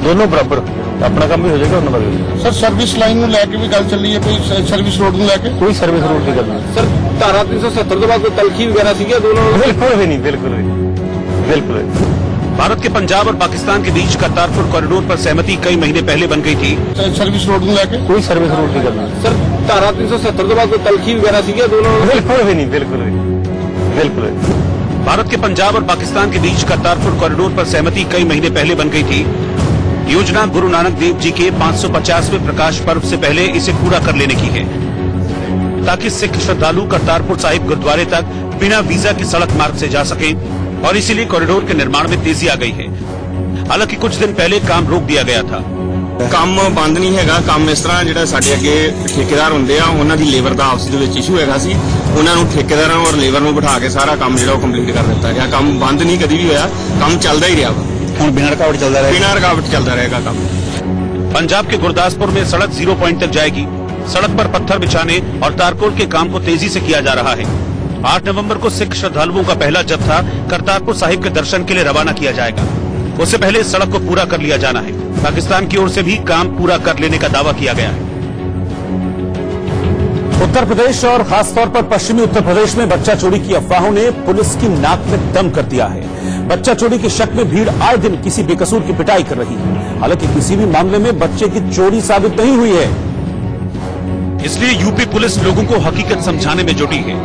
दोनों बराबर अपना काम भी हो जाएगा, उन्होंने भी हो जाएगा। सर सर्विस लाइन में लेके भी गल चल रही है, कोई सर्विस रोड में लेके कोई सर्विस रोड नहीं करना। सर धारा 370 के बाद कोई तलखी वगैरह थी क्या दोनों? बिल्कुल भी नहीं, बिल्कुल भी, बिल्कुल भी। भारत के पंजाब और पाकिस्तान के बीच करतारपुर कॉरिडोर पर सहमति कई महीने पहले बन गई थी। सर्विस रोड में लेके कोई सर्विस रोड नहीं करना। सर धारा 370 के बाद कोई तलखी वगैरह थी क्या दोनों? बिल्कुल भी नहीं, बिल्कुल भी, बिल्कुल भी। भारत के पंजाब और पाकिस्तान के बीच करतारपुर कॉरिडोर पर सहमति कई महीने पहले बन गई थी। योजना गुरु नानक देव जी के 550वें प्रकाश पर्व से पहले इसे पूरा कर लेने की है, ताकि सिख श्रद्धालु करतारपुर साहिब गुरुद्वारे तक बिना वीजा के सड़क मार्ग से जा सकें, और इसीलिए कॉरिडोर के निर्माण में तेजी आ गई है। हालांकि कुछ दिन पहले काम रोक दिया गया था। ਕੰਮ ਬੰਦ ਨਹੀਂ ਹੈਗਾ। ਕੰਮ ਇਸ ਤਰ੍ਹਾਂ ਜਿਹੜਾ ਸਾਡੇ ਅੱਗੇ ਠੇਕੇਦਾਰ ਹੁੰਦੇ ਆ, ਉਹਨਾਂ ਦੀ ਲੇਬਰ ਦਾ ਆਪਸ ਦੇ ਵਿੱਚ ਇਸ਼ੂ ਹੈਗਾ ਸੀ। ਉਹਨਾਂ ਨੂੰ ਠੇਕੇਦਾਰਾਂ ਔਰ ਲੇਬਰ ਨੂੰ ਬਿਠਾ ਕੇ ਸਾਰਾ ਕੰਮ ਜਿਹੜਾ ਉਹ ਕੰਪਲੀਟ ਕਰ ਦਿੱਤਾ ਗਿਆ। ਕੰਮ ਬੰਦ ਨਹੀਂ ਕਦੀ ਵੀ ਹੋਇਆ, ਕੰਮ ਚੱਲਦਾ ਹੀ ਰਿਹਾ ਵਾ। ਹੁਣ ਬਿਨਾਂ ਰੁਕਾਵਟ ਚੱਲਦਾ ਰਹੇਗਾ, ਬਿਨਾਂ ਰੁਕਾਵਟ ਚੱਲਦਾ ਰਹੇਗਾ ਕੰਮ। पंजाब के गुरदासपुर में सड़क 0 पॉइंट तक जाएगी। सड़क पर पत्थर बिछाने और तारकोल के काम को तेजी से किया जा रहा है। 8 नवंबर को सिख श्रद्धालुओं का पहला जत्था करतारपुर साहिब के दर्शन के लिए रवाना किया जाएगा। उससे पहले इस सड़क को पूरा कर लिया जाना है। पाकिस्तान की ओर से भी काम पूरा कर लेने का दावा किया गया है। उत्तर प्रदेश और खासतौर पर पश्चिमी उत्तर प्रदेश में बच्चा चोरी की अफवाहों ने पुलिस की नाक में दम कर दिया है। बच्चा चोरी के शक में भीड़ आए दिन किसी बेकसूर की पिटाई कर रही है। हालांकि किसी भी मामले में बच्चे की चोरी साबित नहीं हुई है, इसलिए यूपी पुलिस लोगों को हकीकत समझाने में जुटी है।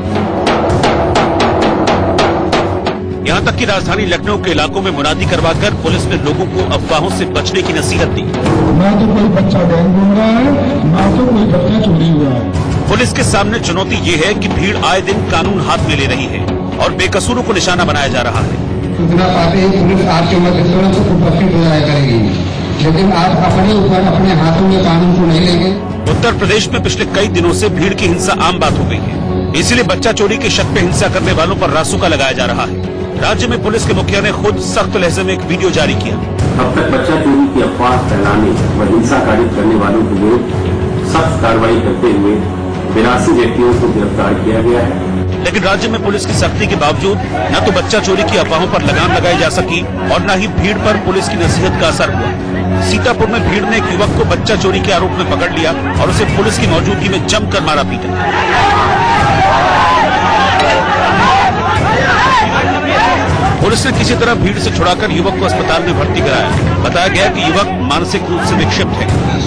यहां तक कि राजधानी लखनऊ के इलाकों में मुनादी करवाकर पुलिस ने लोगों को अफवाहों से बचने की नसीहत दी। ना तो कोई बच्चा गैंग घूम रहा है, ना तो कोई बच्चा चोरी हुआ है। पुलिस के सामने चुनौती ये है कि भीड़ आए दिन कानून हाथ में ले रही है और बेकसूरों को निशाना बनाया जा रहा है। सूचना पाते ही पुलिस आपके मदद से उपस्थित हो जाया करेगी, लेकिन आप अपने ऊपर अपने हाथों में कानून को नहीं लेंगे। उत्तर प्रदेश में पिछले कई दिनों से भीड़ की हिंसा आम बात हो गई है, इसीलिए बच्चा चोरी के शक पे हिंसा करने वालों पर रासुका लगाया जा रहा है। राज्य में पुलिस के मुखिया ने खुद सख्त लहजे में एक वीडियो जारी किया। अब तक बच्चा चोरी की अफवाह फैलाने व हिंसा कारित करने वालों के विरुद्ध सख्त कार्रवाई करते हुए 82 व्यक्तियों को गिरफ्तार किया गया है। लेकिन राज्य में पुलिस की सख्ती के बावजूद न तो बच्चा चोरी की अफवाहों पर लगाम लगाई जा सकी और न ही भीड़ पर पुलिस की नसीहत का असर हुआ। सीतापुर में भीड़ ने एक युवक को बच्चा चोरी के आरोप में पकड़ लिया और उसे पुलिस की मौजूदगी में जमकर मारा पीटा। पुलिस ने किसी तरह भीड़ से छुड़ाकर युवक को अस्पताल में भर्ती कराया। बताया गया कि युवक मानसिक रूप से विक्षिप्त है।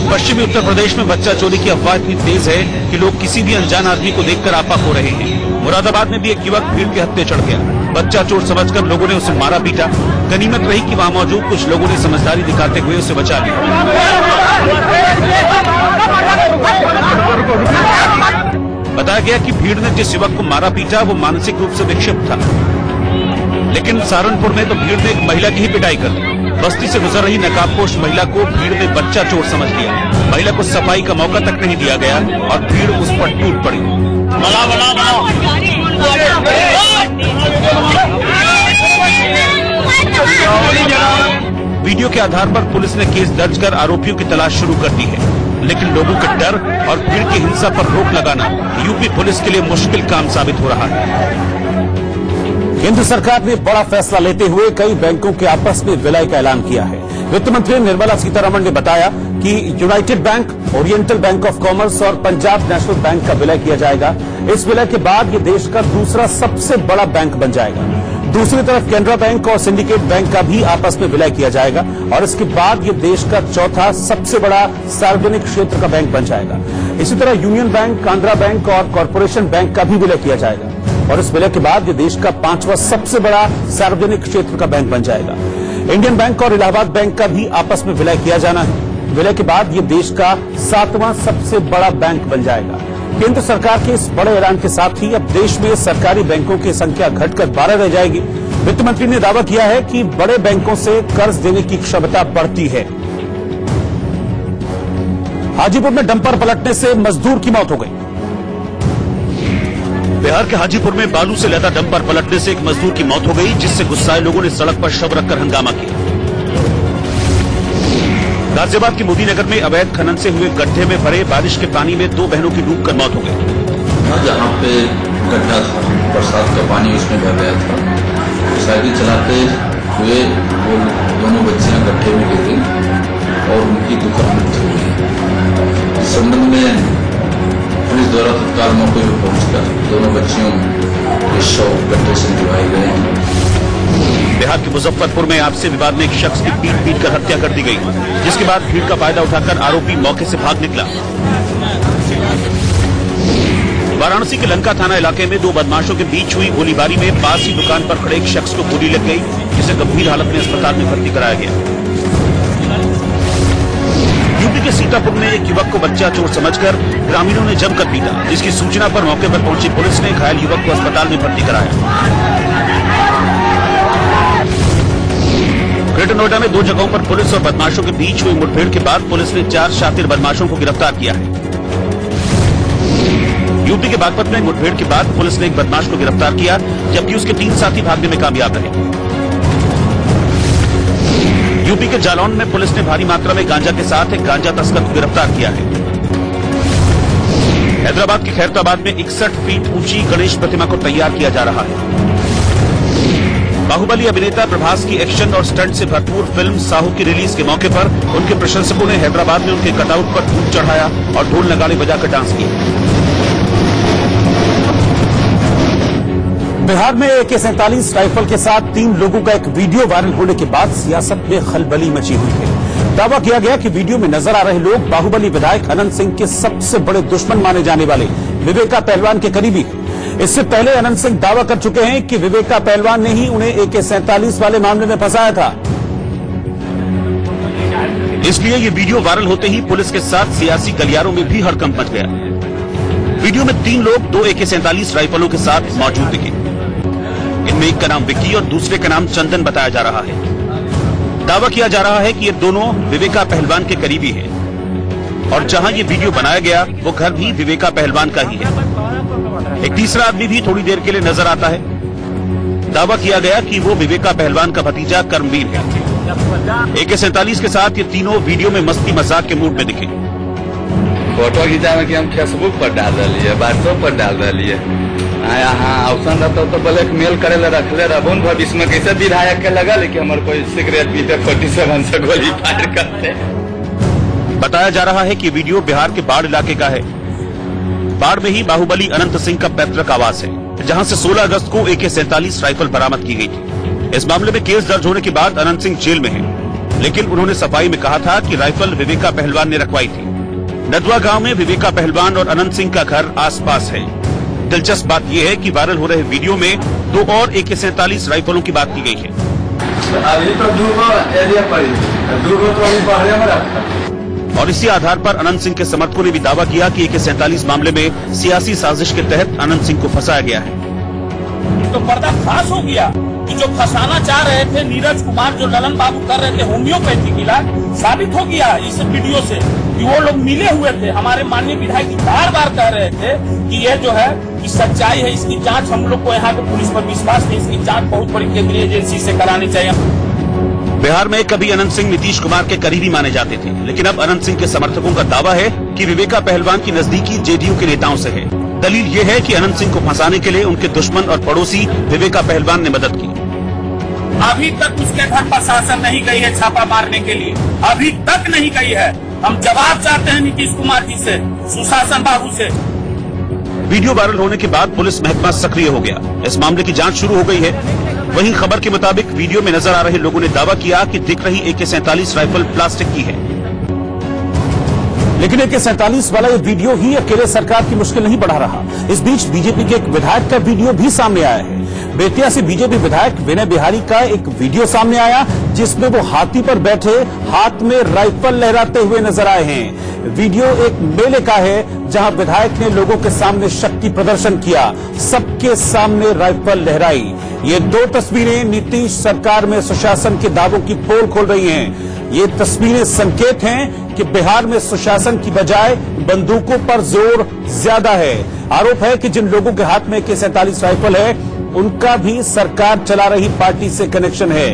पश्चिमी उत्तर प्रदेश में बच्चा चोरी की अफवाह इतनी तेज है कि लोग किसी भी अनजान आदमी को देखकर आपा हो रहे हैं। मुरादाबाद में भी एक युवक भीड़ के हत्थे चढ़ गया। बच्चा चोर समझकर लोगों ने उसे मारा पीटा। गनीमत रही कि वहां मौजूद कुछ लोगों ने समझदारी दिखाते हुए उसे बचा लिया। बताया गया कि भीड़ ने जिस युवक को मारा पीटा वो मानसिक रूप से विक्षिप्त था, लेकिन सहारनपुर में तो भीड़ ने एक महिला की ही पिटाई कर दी। बस्ती से गुजर रही नकाबपोश महिला को भीड़ ने बच्चा चोर समझ लिया। महिला को सफाई का मौका तक नहीं दिया गया और भीड़ उस पर टूट पड़ी। वीडियो के आधार पर पुलिस ने केस दर्ज कर आरोपियों की तलाश शुरू कर दी है, लेकिन लोगों के डर और भीड़ की हिंसा पर रोक लगाना यूपी पुलिस के लिए मुश्किल काम साबित हो रहा है। केंद्र सरकार ने बड़ा फैसला लेते हुए कई बैंकों के आपस में विलय का ऐलान किया है। वित्त मंत्री निर्मला सीतारमण ने बताया कि United bank, oriental bank of commerce और पंजाब नेशनल बैंक का विलय किया जाएगा। इस विलय के बाद ये देश का दूसरा सबसे बड़ा बैंक बन जाएगा। दूसरी तरफ कैनरा बैंक और सिंडिकेट बैंक का भी आपस में विलय किया जाएगा और इसके बाद ये देश का चौथा सबसे बड़ा सार्वजनिक क्षेत्र का बैंक बन जाएगा। इसी तरह यूनियन बैंक, कानरा बैंक और कॉरपोरेशन बैंक का भी विलय किया जाएगा और इस विलय के बाद ये देश का पांचवा सबसे बड़ा सार्वजनिक क्षेत्र का बैंक बन जाएगा। इंडियन बैंक और इलाहाबाद बैंक का भी आपस में विलय किया जाना है। विलय के बाद ये देश का 7वां सबसे बड़ा बैंक बन जाएगा। केंद्र सरकार के इस बड़े ऐलान के साथ ही अब देश में सरकारी बैंकों की संख्या घटकर 12 रह जाएगी। वित्त मंत्री ने दावा किया है कि बड़े बैंकों से कर्ज देने की क्षमता बढ़ती है। हाजीपुर में डंपर पलटने से मजदूर की मौत हो गई। बिहार के हाजीपुर में बालू से लदा डंपर पलटने से एक मजदूर की मौत हो गई, जिससे गुस्साए लोगों ने सड़क पर शव रखकर हंगामा किया। गाजियाबाद के मोदीनगर में अवैध खनन से हुए गड्ढे में भरे बारिश के पानी में 2 बहनों की डूबकर मौत हो गई। जहाँ पे गड्ढा था, बरसात का पानी उसमें भर गया था। साइकिल चलाते हुए वो दोनों बच्चियां गड्ढे में गिर गई और उनकी दुखद मृत्यु हुई। इस संबंध में पुलिस द्वारा तत्काल मौके पर पहुंचकर दोनों बच्चियों के शव गड्ढे से निकलवाए गए हैं। बिहार के मुजफ्फरपुर में आपसी विवाद में एक शख्स की पीट कर हत्या कर दी गई, जिसके बाद भीड़ का फायदा उठाकर आरोपी मौके से भाग निकला। वाराणसी के लंका थाना इलाके में 2 बदमाशों के बीच हुई गोलीबारी में पास ही दुकान पर खड़े एक शख्स को गोली लग गई, जिसे गंभीर हालत में अस्पताल में भर्ती कराया गया। यूपी के सीतापुर में एक युवक को बच्चा चोर समझकर ग्रामीणों ने जमकर पीटा, जिसकी सूचना पर मौके पर पहुंची पुलिस ने घायल युवक को अस्पताल में भर्ती कराया। ग्रेटर नोएडा में 2 जगहों पर पुलिस और बदमाशों के बीच हुई मुठभेड़ के बाद पुलिस ने 4 शातिर बदमाशों को गिरफ्तार किया है। यूपी के बागपत में मुठभेड़ के बाद पुलिस ने एक बदमाश को गिरफ्तार किया, जबकि उसके 3 साथी भागने में कामयाब रहे। यूपी के जालौन में पुलिस ने भारी मात्रा में गांजा के साथ एक गांजा तस्कर को गिरफ्तार किया है। हैदराबाद के खैरताबाद में 61 फीट ऊंची गणेश प्रतिमा को तैयार किया जा रहा है। बाहुबली अभिनेता प्रभास की एक्शन और स्टंट से भरपूर फिल्म साहू की रिलीज के मौके पर उनके प्रशंसकों ने हैदराबाद में उनके कटआउट पर धूप चढ़ाया और ढोल नगाड़े बजाकर डांस किया। बिहार में AK-47 राइफल के साथ 3 लोगों का एक वीडियो वायरल होने के बाद सियासत में खलबली मची हुई है। दावा किया गया कि वीडियो में नजर आ रहे लोग बाहुबली विधायक अनंत सिंह के सबसे बड़े दुश्मन माने जाने वाले विवेका पहलवान के करीबी हैं। इससे पहले अनंत सिंह दावा कर चुके हैं कि विवेका पहलवान ने ही उन्हें AK-47 वाले मामले में फंसाया था। इसलिए ये वीडियो वायरल होते ही पुलिस के साथ सियासी गलियारों में भी हड़कंप मच गया। वीडियो में 3 लोग 2 AK-47 राइफलों के साथ मौजूद दिखे। इनमें एक का नाम विक्की और दूसरे का नाम चंदन बताया जा रहा है। दावा किया जा रहा है कि ये दोनों विवेका पहलवान के करीबी हैं और जहां ये वीडियो बनाया गया वो घर भी विवेका पहलवान का ही है। एक तीसरा आदमी भी थोड़ी देर के लिए नजर आता है। दावा किया गया कि वो विवेका पहलवान का भतीजा कर्मवीर है। AK-47 के साथ ये तीनों वीडियो में मस्ती मजाक के मूड में दिखे। फोटो खींचा में कि हम फेसबुक पर डाल रही है, व्हाट्सएप पर डाल रही है। यहाँ ऑप्शन रहता तो ब्लैक मेल करे ला रखले रहून भविष्य में कैसे विधायक के लगा लेकिन हमारे कोई सिगरेट पीते 47 से गोली फायर करते। बताया जा रहा है कि वीडियो बिहार के बाढ़ इलाके का है। बाढ़ में ही बाहुबली अनंत सिंह का पैतृक आवास है, जहां से 16 अगस्त को AK-47 राइफल बरामद की गई थी। इस मामले में केस दर्ज होने के बाद अनंत सिंह जेल में है, लेकिन उन्होंने सफाई में कहा था कि राइफल विवेका पहलवान ने रखवाई थी। नदवा गांव में विवेका पहलवान और अनंत सिंह का घर आसपास है। दिलचस्प बात यह है कि वायरल हो रहे वीडियो में 2 और AK-47 राइफलों की बात की गई है। अभी तो एरिया पर तो अभी बाहर में रखा। और इसी आधार पर अनंत सिंह के समर्थकों ने भी दावा किया कि AK-47 मामले में सियासी साजिश के तहत अनंत सिंह को फंसाया गया है। तो पर्दाफाश हो गया कि जो फंसाना चाह रहे थे नीरज कुमार, जो ललन बाबू कर रहे थे होम्योपैथी इलाज, साबित हो गया इस वीडियो से कि वो लोग मिले हुए थे। हमारे माननीय विधायक जी बार बार कह रहे थे कि ये जो है कि सच्चाई है, इसकी जांच हम लोग को यहाँ के पुलिस पर विश्वास है, इसकी जांच बहुत बड़ी केंद्रीय एजेंसी से करानी चाहिए। बिहार में कभी अनंत सिंह नीतीश कुमार के करीबी माने जाते थे, लेकिन अब अनंत सिंह के समर्थकों का दावा है कि विवेका पहलवान की नजदीकी JDU के नेताओं से है। दलील ये है कि अनंत सिंह को फंसाने के लिए उनके दुश्मन और पड़ोसी विवेका पहलवान ने मदद की। अभी तक उसके घर प्रशासन नहीं गई है छापा मारने के लिए, अभी तक नहीं गई है। हम जवाब चाहते हैं नीतीश कुमार जी से, सुशासन बाबू से। वीडियो वायरल होने के बाद पुलिस महकमा सक्रिय हो गया। इस मामले की जांच शुरू हो गई है। वहीं खबर के मुताबिक वीडियो में नजर आ रहे लोगों ने दावा किया कि दिख रही AK-47 राइफल प्लास्टिक की है। लेकिन AK-47 वाला ये वीडियो ही अकेले सरकार की मुश्किल नहीं बढ़ा रहा। इस बीच बीजेपी के एक विधायक का वीडियो भी सामने आया है। बेतिया से बीजेपी विधायक विनय बिहारी का एक वीडियो सामने आया, जिसमें वो हाथी पर बैठे हाथ में राइफल लहराते हुए नजर आए हैं। वीडियो एक मेले का है, जहां विधायक ने लोगों के सामने शक्ति प्रदर्शन किया, सबके सामने राइफल लहराई। ये 2 तस्वीरें नीतीश सरकार में सुशासन के दावों की पोल खोल रही हैं। ये तस्वीरें संकेत हैं कि बिहार में सुशासन की बजाय बंदूकों पर जोर ज्यादा है। आरोप है कि जिन लोगों के हाथ में AK-47 राइफल है, उनका भी सरकार चला रही पार्टी से कनेक्शन है।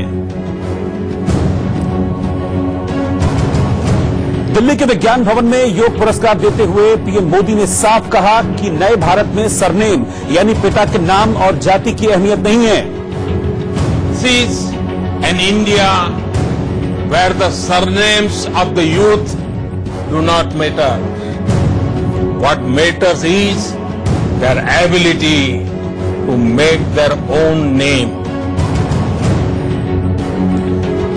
दिल्ली के विज्ञान भवन में योग पुरस्कार देते हुए पीएम मोदी ने साफ कहा कि नए भारत में सरनेम यानी पिता के नाम और जाति की अहमियत नहीं है। This is an India where the surnames of the youth do not matter. What matters is their ability to make their own name.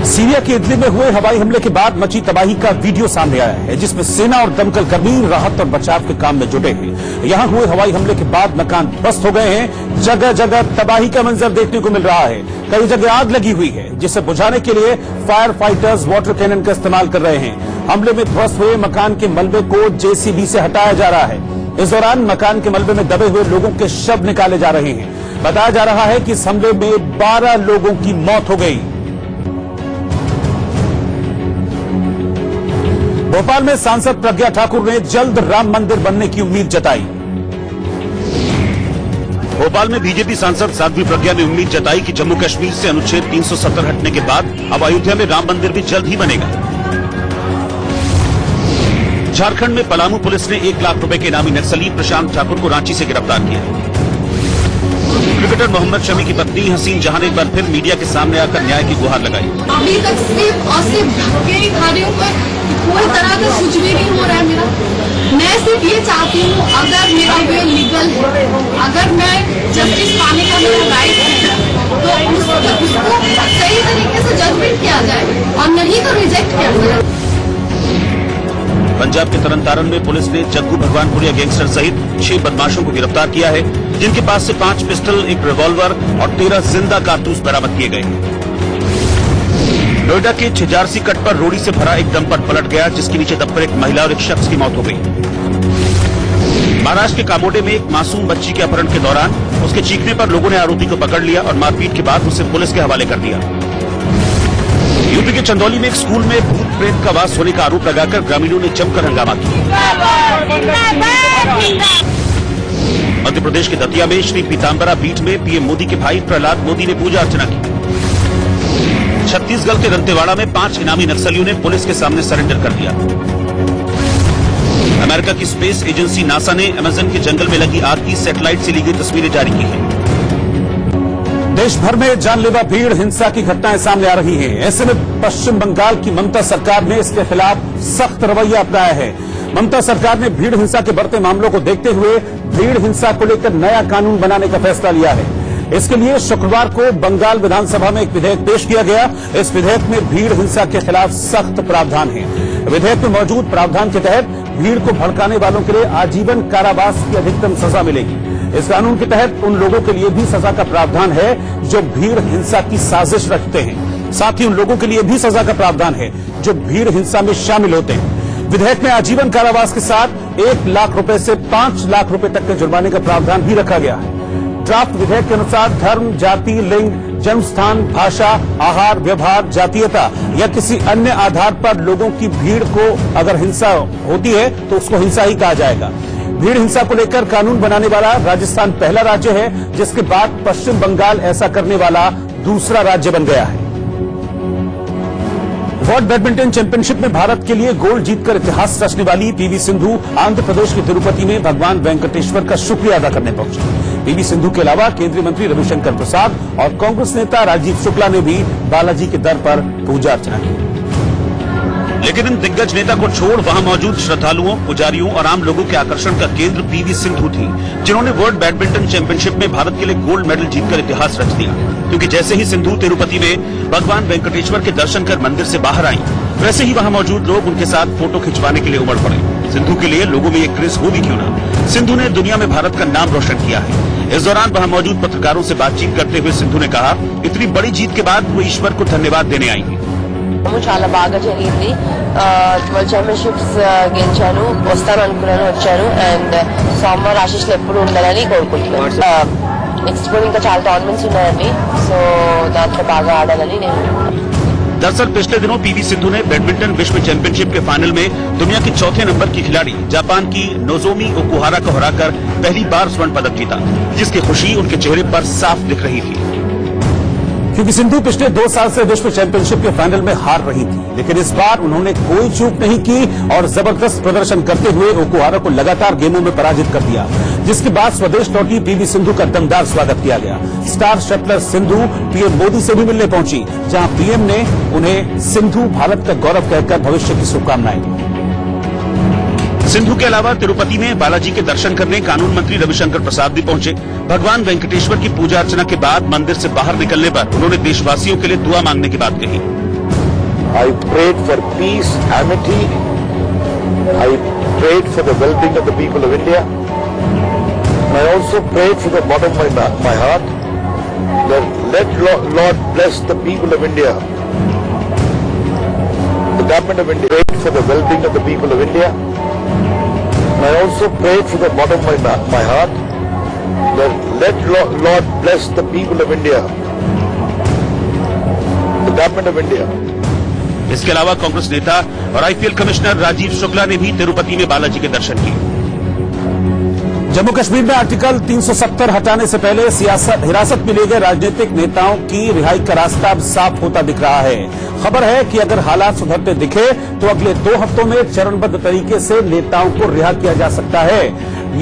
Syria के इदलिब में हुए हवाई हमले के बाद मची तबाही का वीडियो सामने आया है, जिसमें सेना और दमकल कर्मी राहत और बचाव के काम में जुटे हैं। यहां हुए हवाई हमले के बाद मकान ध्वस्त हो गए हैं। जगह जगह तबाही का मंजर देखने को मिल रहा है। कई जगह आग लगी हुई है, जिसे बुझाने के लिए फायर फाइटर्स वाटर कैनन का इस्तेमाल कर रहे हैं। हमले में ध्वस्त हुए मकान के मलबे को JCB से हटाया जा रहा है। इस दौरान मकान के मलबे में दबे हुए लोगों के शव निकाले जा रहे हैं। बताया जा रहा है कि इस हमले में 12 लोगों की मौत हो गई। भोपाल में सांसद प्रज्ञा ठाकुर ने जल्द राम मंदिर बनने की उम्मीद जताई। भोपाल में बीजेपी सांसद साध्वी प्रज्ञा ने उम्मीद जताई कि जम्मू कश्मीर से अनुच्छेद 370 हटने के बाद अब अयोध्या में राम मंदिर भी जल्द ही बनेगा। झारखंड में पलामू पुलिस ने 1 लाख रुपए के इनामी नक्सली प्रशांत ठाकुर को रांची से गिरफ्तार किया। क्रिकेटर मोहम्मद शमी की पत्नी हसीन जहां ने एक बार फिर मीडिया के सामने आकर न्याय की गुहार लगाई। अभी तक सिर्फ और सिर्फ धक्के ही खा रही हूँ, कोई तरह का कुछ भी नहीं हो रहा है मेरा। मैं सिर्फ ये चाहती हूँ, अगर मेरा वे लीगल है, अगर मैं जस्टिस पाने का मेरा राइट है, तो उसको सही तरीके से जजमेंट किया जाए और नहीं तो रिजेक्ट किया जाए। पंजाब के तरनतारन में पुलिस ने जग्गू भगवानपुरिया गैंगस्टर सहित 6 बदमाशों को गिरफ्तार किया है, जिनके पास से 5 पिस्टल, 1 रिवॉल्वर और 13 जिंदा कारतूस बरामद किए गए। नोएडा के छिजारसी कट पर रोड़ी से भरा एक डंपर पलट गया, जिसके नीचे दबकर एक महिला और एक शख्स की मौत हो गई। महाराष्ट्र के कामोडे में एक मासूम बच्ची के अपहरण के दौरान उसके चीखने पर लोगों ने आरोपी को पकड़ लिया और मारपीट के बाद उसे पुलिस के हवाले कर दिया। यूपी के चंदौली में एक स्कूल में भूत प्रेत का वास होने का आरोप लगाकर ग्रामीणों ने जमकर हंगामा किया। मध्य प्रदेश के दतिया में श्री पीताम्बरा पीठ में पीएम मोदी के भाई प्रहलाद मोदी ने पूजा अर्चना की। छत्तीसगढ़ के दंतेवाड़ा में 5 इनामी नक्सलियों ने पुलिस के सामने सरेंडर कर दिया। अमेरिका की स्पेस एजेंसी नासा ने अमेज़न के जंगल में लगी आग की सैटेलाइट से ली गई तस्वीरें जारी की हैं। देश भर में जानलेवा भीड़ हिंसा की घटनाएं सामने आ रही हैं। ऐसे में पश्चिम बंगाल की ममता सरकार ने इसके खिलाफ सख्त रवैया अपनाया है। ममता सरकार ने भीड़ हिंसा के बढ़ते मामलों को देखते हुए भीड़ हिंसा को लेकर नया कानून बनाने का फैसला लिया है। इसके लिए शुक्रवार को बंगाल विधानसभा में एक विधेयक पेश किया गया। इस विधेयक में भीड़ हिंसा के खिलाफ सख्त प्रावधान है। विधेयक में मौजूद प्रावधान के तहत भीड़ को भड़काने वालों के लिए आजीवन कारावास की अधिकतम सजा मिलेगी। इस कानून के तहत उन लोगों के लिए भी सजा का प्रावधान है जो भीड़ हिंसा की साजिश रखते हैं। साथ ही उन लोगों के लिए भी सजा का प्रावधान है जो भीड़ हिंसा में शामिल होते हैं। विधेयक में आजीवन कारावास के साथ 1 लाख रुपए से 5 लाख रुपए तक के जुर्माने का प्रावधान भी रखा गया है। ड्राफ्ट विधेयक के अनुसार धर्म, जाति, लिंग, जन्म स्थान, भाषा, आहार, व्यवहार, जातीयता या किसी अन्य आधार पर लोगों की भीड़ को अगर हिंसा होती है तो उसको हिंसा ही कहा जाएगा। भीड़ हिंसा को लेकर कानून बनाने वाला राजस्थान पहला राज्य है, जिसके बाद पश्चिम बंगाल ऐसा करने वाला दूसरा राज्य बन गया है। वर्ल्ड बैडमिंटन चैंपियनशिप में भारत के लिए गोल्ड जीतकर इतिहास रचने वाली पीवी सिंधु आंध्र प्रदेश के तिरुपति में भगवान वेंकटेश्वर का शुक्रिया अदा करने पहुंची। पीवी सिंधु के अलावा केंद्रीय मंत्री रविशंकर प्रसाद और कांग्रेस नेता राजीव शुक्ला ने भी बालाजी के दर पर पूजा अर्चना की। लेकिन इन दिग्गज नेता को छोड़ वहां मौजूद श्रद्धालुओं, पुजारियों और आम लोगों के आकर्षण का केंद्र पीवी सिंधु थी, जिन्होंने वर्ल्ड बैडमिंटन चैंपियनशिप में भारत के लिए गोल्ड मेडल जीतकर इतिहास रच दिया। क्योंकि जैसे ही सिंधु तिरुपति में भगवान वेंकटेश्वर के दर्शन कर मंदिर से बाहर आई, वैसे ही वहां मौजूद लोग उनके साथ फोटो खिंचवाने के लिए उमड़ पड़े। सिंधु के लिए लोगों में ये क्रेज हो भी क्यों ना, सिंधु ने दुनिया में भारत का नाम रोशन किया है। इस दौरान वहां मौजूद पत्रकारों से बातचीत करते हुए सिंधु ने कहा, इतनी बड़ी जीत के बाद वो ईश्वर को धन्यवाद देने आई है। చాలా బాగా జరిగింది। వరల్డ్ ఛాంపియన్షిప్స్ గెలిచాను, వస్తాను అనుకున్నాను, వచ్చాను అండ్ సోమవారం ఆశీస్సులు ఎప్పుడు ఉండాలని కోరుకుంటున్నాను। నెక్స్ట్ కూడా ఇంకా చాలా టోర్నమెంట్స్ ఉన్నాయండి, సో దాంట్లో బాగా ఆడాలని నేను। दरअसल पिछले दिनों पीवी सिंधु ने बैडमिंटन विश्व चैंपियनशिप के फाइनल में दुनिया की चौथे नंबर की खिलाड़ी जापान की नोजोमी ओकुहारा को हराकर पहली बार स्वर्ण पदक जीता, जिसकी खुशी उनके चेहरे पर साफ दिख रही थी। क्योंकि सिंधु पिछले 2 साल से विश्व चैंपियनशिप के फाइनल में हार रही थी, लेकिन इस बार उन्होंने कोई चूक नहीं की और जबरदस्त प्रदर्शन करते हुए ओकुहारा को लगातार गेमों में पराजित कर दिया, जिसके बाद स्वदेश लौटी पीवी सिंधु का दमदार स्वागत किया गया। Star shuttler Sindhu PM Modi से भी मिलने पहुंची, जहां पीएम ने उन्हें सिंधु भारत का गौरव कहकर भविष्य की शुभकामनाएं दी। सिंधु के अलावा तिरुपति में बालाजी के दर्शन करने कानून मंत्री रविशंकर प्रसाद भी पहुंचे। भगवान वेंकटेश्वर की पूजा अर्चना के बाद मंदिर से बाहर निकलने पर उन्होंने देशवासियों के लिए दुआ मांगने की बात कही। I prayed for peace, amity. I prayed for the well-being of the people of India. And I also prayed from the bottom of my heart that let Lord bless the people of India. The government of India prayed for the well-being of the people of India. And I also prayed from the bottom of my heart that let Lord bless the people of India. The government of India. इसके अलावा कांग्रेस नेता और IPL commissioner Rajiv Shukla ने भी तिरुपति में बालाजी के दर्शन किए। जम्मू कश्मीर में आर्टिकल 370 हटाने से पहले हिरासत में लिए गए राजनीतिक नेताओं की रिहाई का रास्ता अब साफ होता दिख रहा है। खबर है कि अगर हालात सुधरते दिखे तो अगले 2 हफ्तों में चरणबद्ध तरीके से नेताओं को रिहा किया जा सकता है।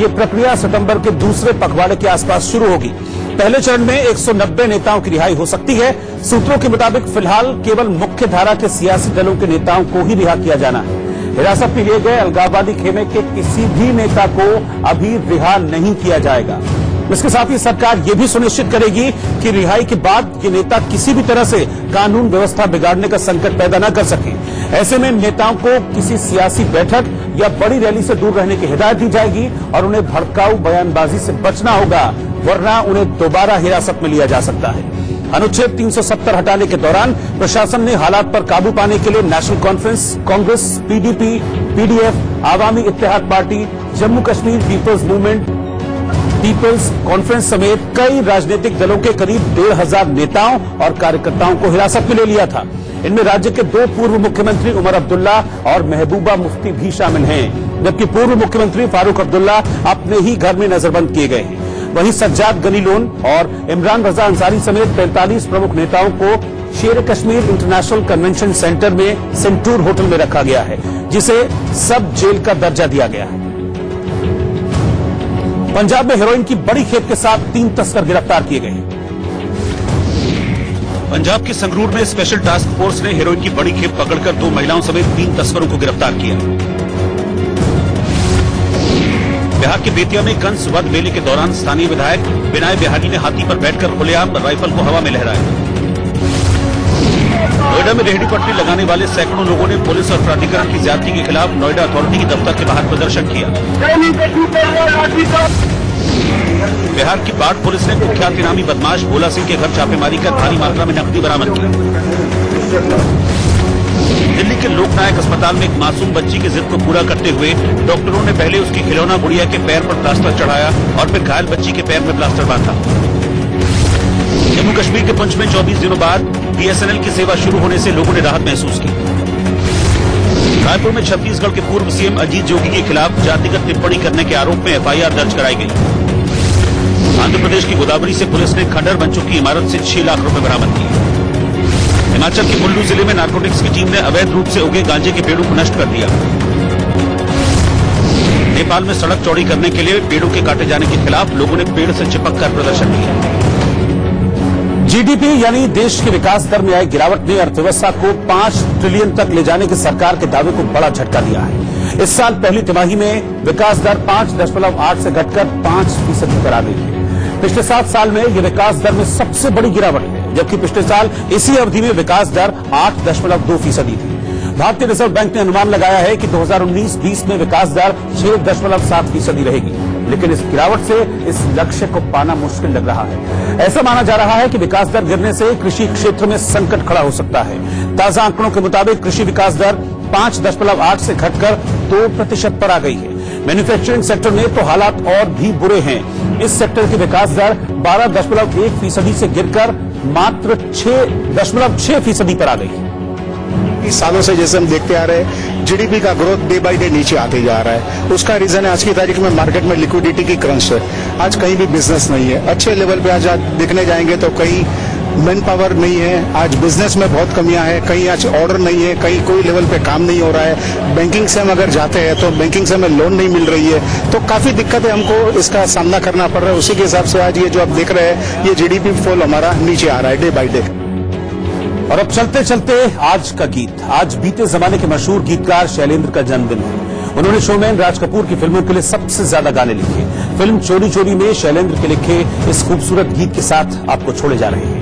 ये प्रक्रिया सितंबर के दूसरे पखवाड़े के आसपास शुरू होगी। पहले चरण में 190 नेताओं की रिहाई हो सकती है। सूत्रों के मुताबिक फिलहाल केवल मुख्य धारा के सियासी दलों के नेताओं को ही रिहा किया जाना है। हिरासत में लिए गए अलगाववादी खेमे के किसी भी नेता को अभी रिहा नहीं किया जाएगा। इसके साथ ही सरकार यह भी सुनिश्चित करेगी कि रिहाई के बाद ये नेता किसी भी तरह से कानून व्यवस्था बिगाड़ने का संकट पैदा न कर सके। ऐसे में नेताओं को किसी सियासी बैठक या बड़ी रैली से दूर रहने की हिदायत दी जाएगी और उन्हें भड़काऊ बयानबाजी से बचना होगा, वरना उन्हें दोबारा हिरासत में लिया जा सकता है। अनुच्छेद 370 हटाने के दौरान प्रशासन ने हालात पर काबू पाने के लिए national conference, Congress, PDP, PDF, Awami Ittehad party, Jammu Kashmir people's movement, people's conference समेत कई राजनीतिक दलों के करीब 1,500 नेताओं और कार्यकर्ताओं को हिरासत में ले लिया था। इनमें राज्य के 2 पूर्व मुख्यमंत्री उमर अब्दुल्ला और महबूबा मुफ्ती भी शामिल हैं, जबकि पूर्व मुख्यमंत्री फारूक अब्दुल्ला अपने ही घर में नजरबंद किए गए हैं। वहीं सज्जाद गनी लोन और इमरान रजा अंसारी समेत 45 प्रमुख नेताओं को शेर कश्मीर इंटरनेशनल कन्वेंशन सेंटर में सेंटूर होटल में रखा गया है, जिसे सब जेल का दर्जा दिया गया है। पंजाब में हेरोइन की बड़ी खेप के साथ 3 तस्कर गिरफ्तार किए गए। पंजाब के संगरूर में स्पेशल टास्क फोर्स ने हेरोइन की बड़ी खेप पकड़कर 2 महिलाओं समेत 3 तस्करों को गिरफ्तार किया। बिहार के बेतिया में कंस वध मेले के दौरान स्थानीय विधायक विनय बिहारी ने हाथी पर बैठकर खुलेआम राइफल को हवा में लहराया। नोएडा में रेहड़ी पटरी लगाने वाले सैकड़ों लोगों ने पुलिस और प्राधिकरण की ज्यादती के खिलाफ नोएडा अथॉरिटी के दफ्तर के बाहर प्रदर्शन किया। बिहार की बाढ़ पुलिस ने कुख्यात इनामी बदमाश भोला सिंह के घर छापेमारी कर भारी मात्रा में नकदी बरामद की। दिल्ली के लोकनायक अस्पताल में एक मासूम बच्ची की जिद को पूरा करते हुए डॉक्टरों ने पहले उसकी खिलौना गुड़िया के पैर पर प्लास्टर चढ़ाया और फिर घायल बच्ची के पैर में प्लास्टर बांधा। जम्मू कश्मीर के पुंछ में 24 दिनों बाद बीएसएनएल की सेवा शुरू होने से लोगों ने राहत महसूस की। रायपुर में छत्तीसगढ़ के पूर्व सीएम अजीत जोगी के खिलाफ जातिगत टिप्पणी करने के आरोप में एफआईआर दर्ज कराई गई। आंध्र प्रदेश की गोदावरी से पुलिस ने खंडर बन चुकी इमारत से 6 लाख रुपए बरामद किए। हिमाचल के कुल्लू जिले में नारकोटिक्स की टीम ने अवैध रूप से उगे गांजे के पेड़ों को नष्ट कर दिया। नेपाल में सड़क चौड़ी करने के लिए पेड़ों के काटे जाने के खिलाफ लोगों ने पेड़ से चिपक कर प्रदर्शन किया। जीडीपी यानी देश के विकास दर में आई गिरावट ने अर्थव्यवस्था को 5 ट्रिलियन तक ले जाने के सरकार के दावे को बड़ा झटका दिया है। इस साल पहली तिमाही में विकास दर 5.8 से घटकर 5% पर आ गई है। पिछले 7 साल में यह विकास दर में सबसे बड़ी गिरावट है, जबकि पिछले साल इसी अवधि में विकास दर 8.2% थी। भारतीय रिजर्व बैंक ने अनुमान लगाया है कि 2019-20 में विकास दर 6.7% रहेगी, लेकिन इस गिरावट से इस लक्ष्य को पाना मुश्किल लग रहा है। ऐसा माना जा रहा है कि विकास दर गिरने से कृषि क्षेत्र में संकट खड़ा हो सकता है। ताजा आंकड़ों के मुताबिक कृषि विकास दर 5.8 से घटकर 2% पर आ गई है। मैन्युफैक्चरिंग सेक्टर में तो हालात और भी बुरे हैं। इस सेक्टर की विकास दर 12.1% से गिरकर मात्र 6.6% पर आ गई है। इस सालों से जैसे हम देखते आ रहे हैं, जीडीपी का ग्रोथ डे बाय डे नीचे आते जा रहा है। उसका रीजन है आज की तारीख में मार्केट में लिक्विडिटी की क्रंच है। आज कहीं भी बिजनेस नहीं है। अच्छे लेवल पे आज देखने जाएंगे तो कहीं मैन पावर नहीं है, आज बिजनेस में बहुत कमियां हैं, कहीं आज ऑर्डर नहीं है, कहीं कोई लेवल पे काम नहीं हो रहा है। बैंकिंग से हम अगर जाते हैं तो बैंकिंग से हमें लोन नहीं मिल रही है। तो काफी दिक्कतें हमको इसका सामना करना पड़ रहा है। उसी के हिसाब से आज ये जो आप देख रहे हैं, ये जीडीपी फॉल हमारा नीचे आ रहा है डे बाय डे। और अब चलते चलते आज का गीत। आज बीते जमाने के मशहूर गीतकार शैलेंद्र का जन्मदिन है। उन्होंने शोमैन राज कपूर की फिल्मों के लिए सबसे ज्यादा गाने लिखे। फिल्म चोरी चोरी में शैलेंद्र के लिखे इस खूबसूरत गीत के साथ आपको छोड़े जा रहे हैं।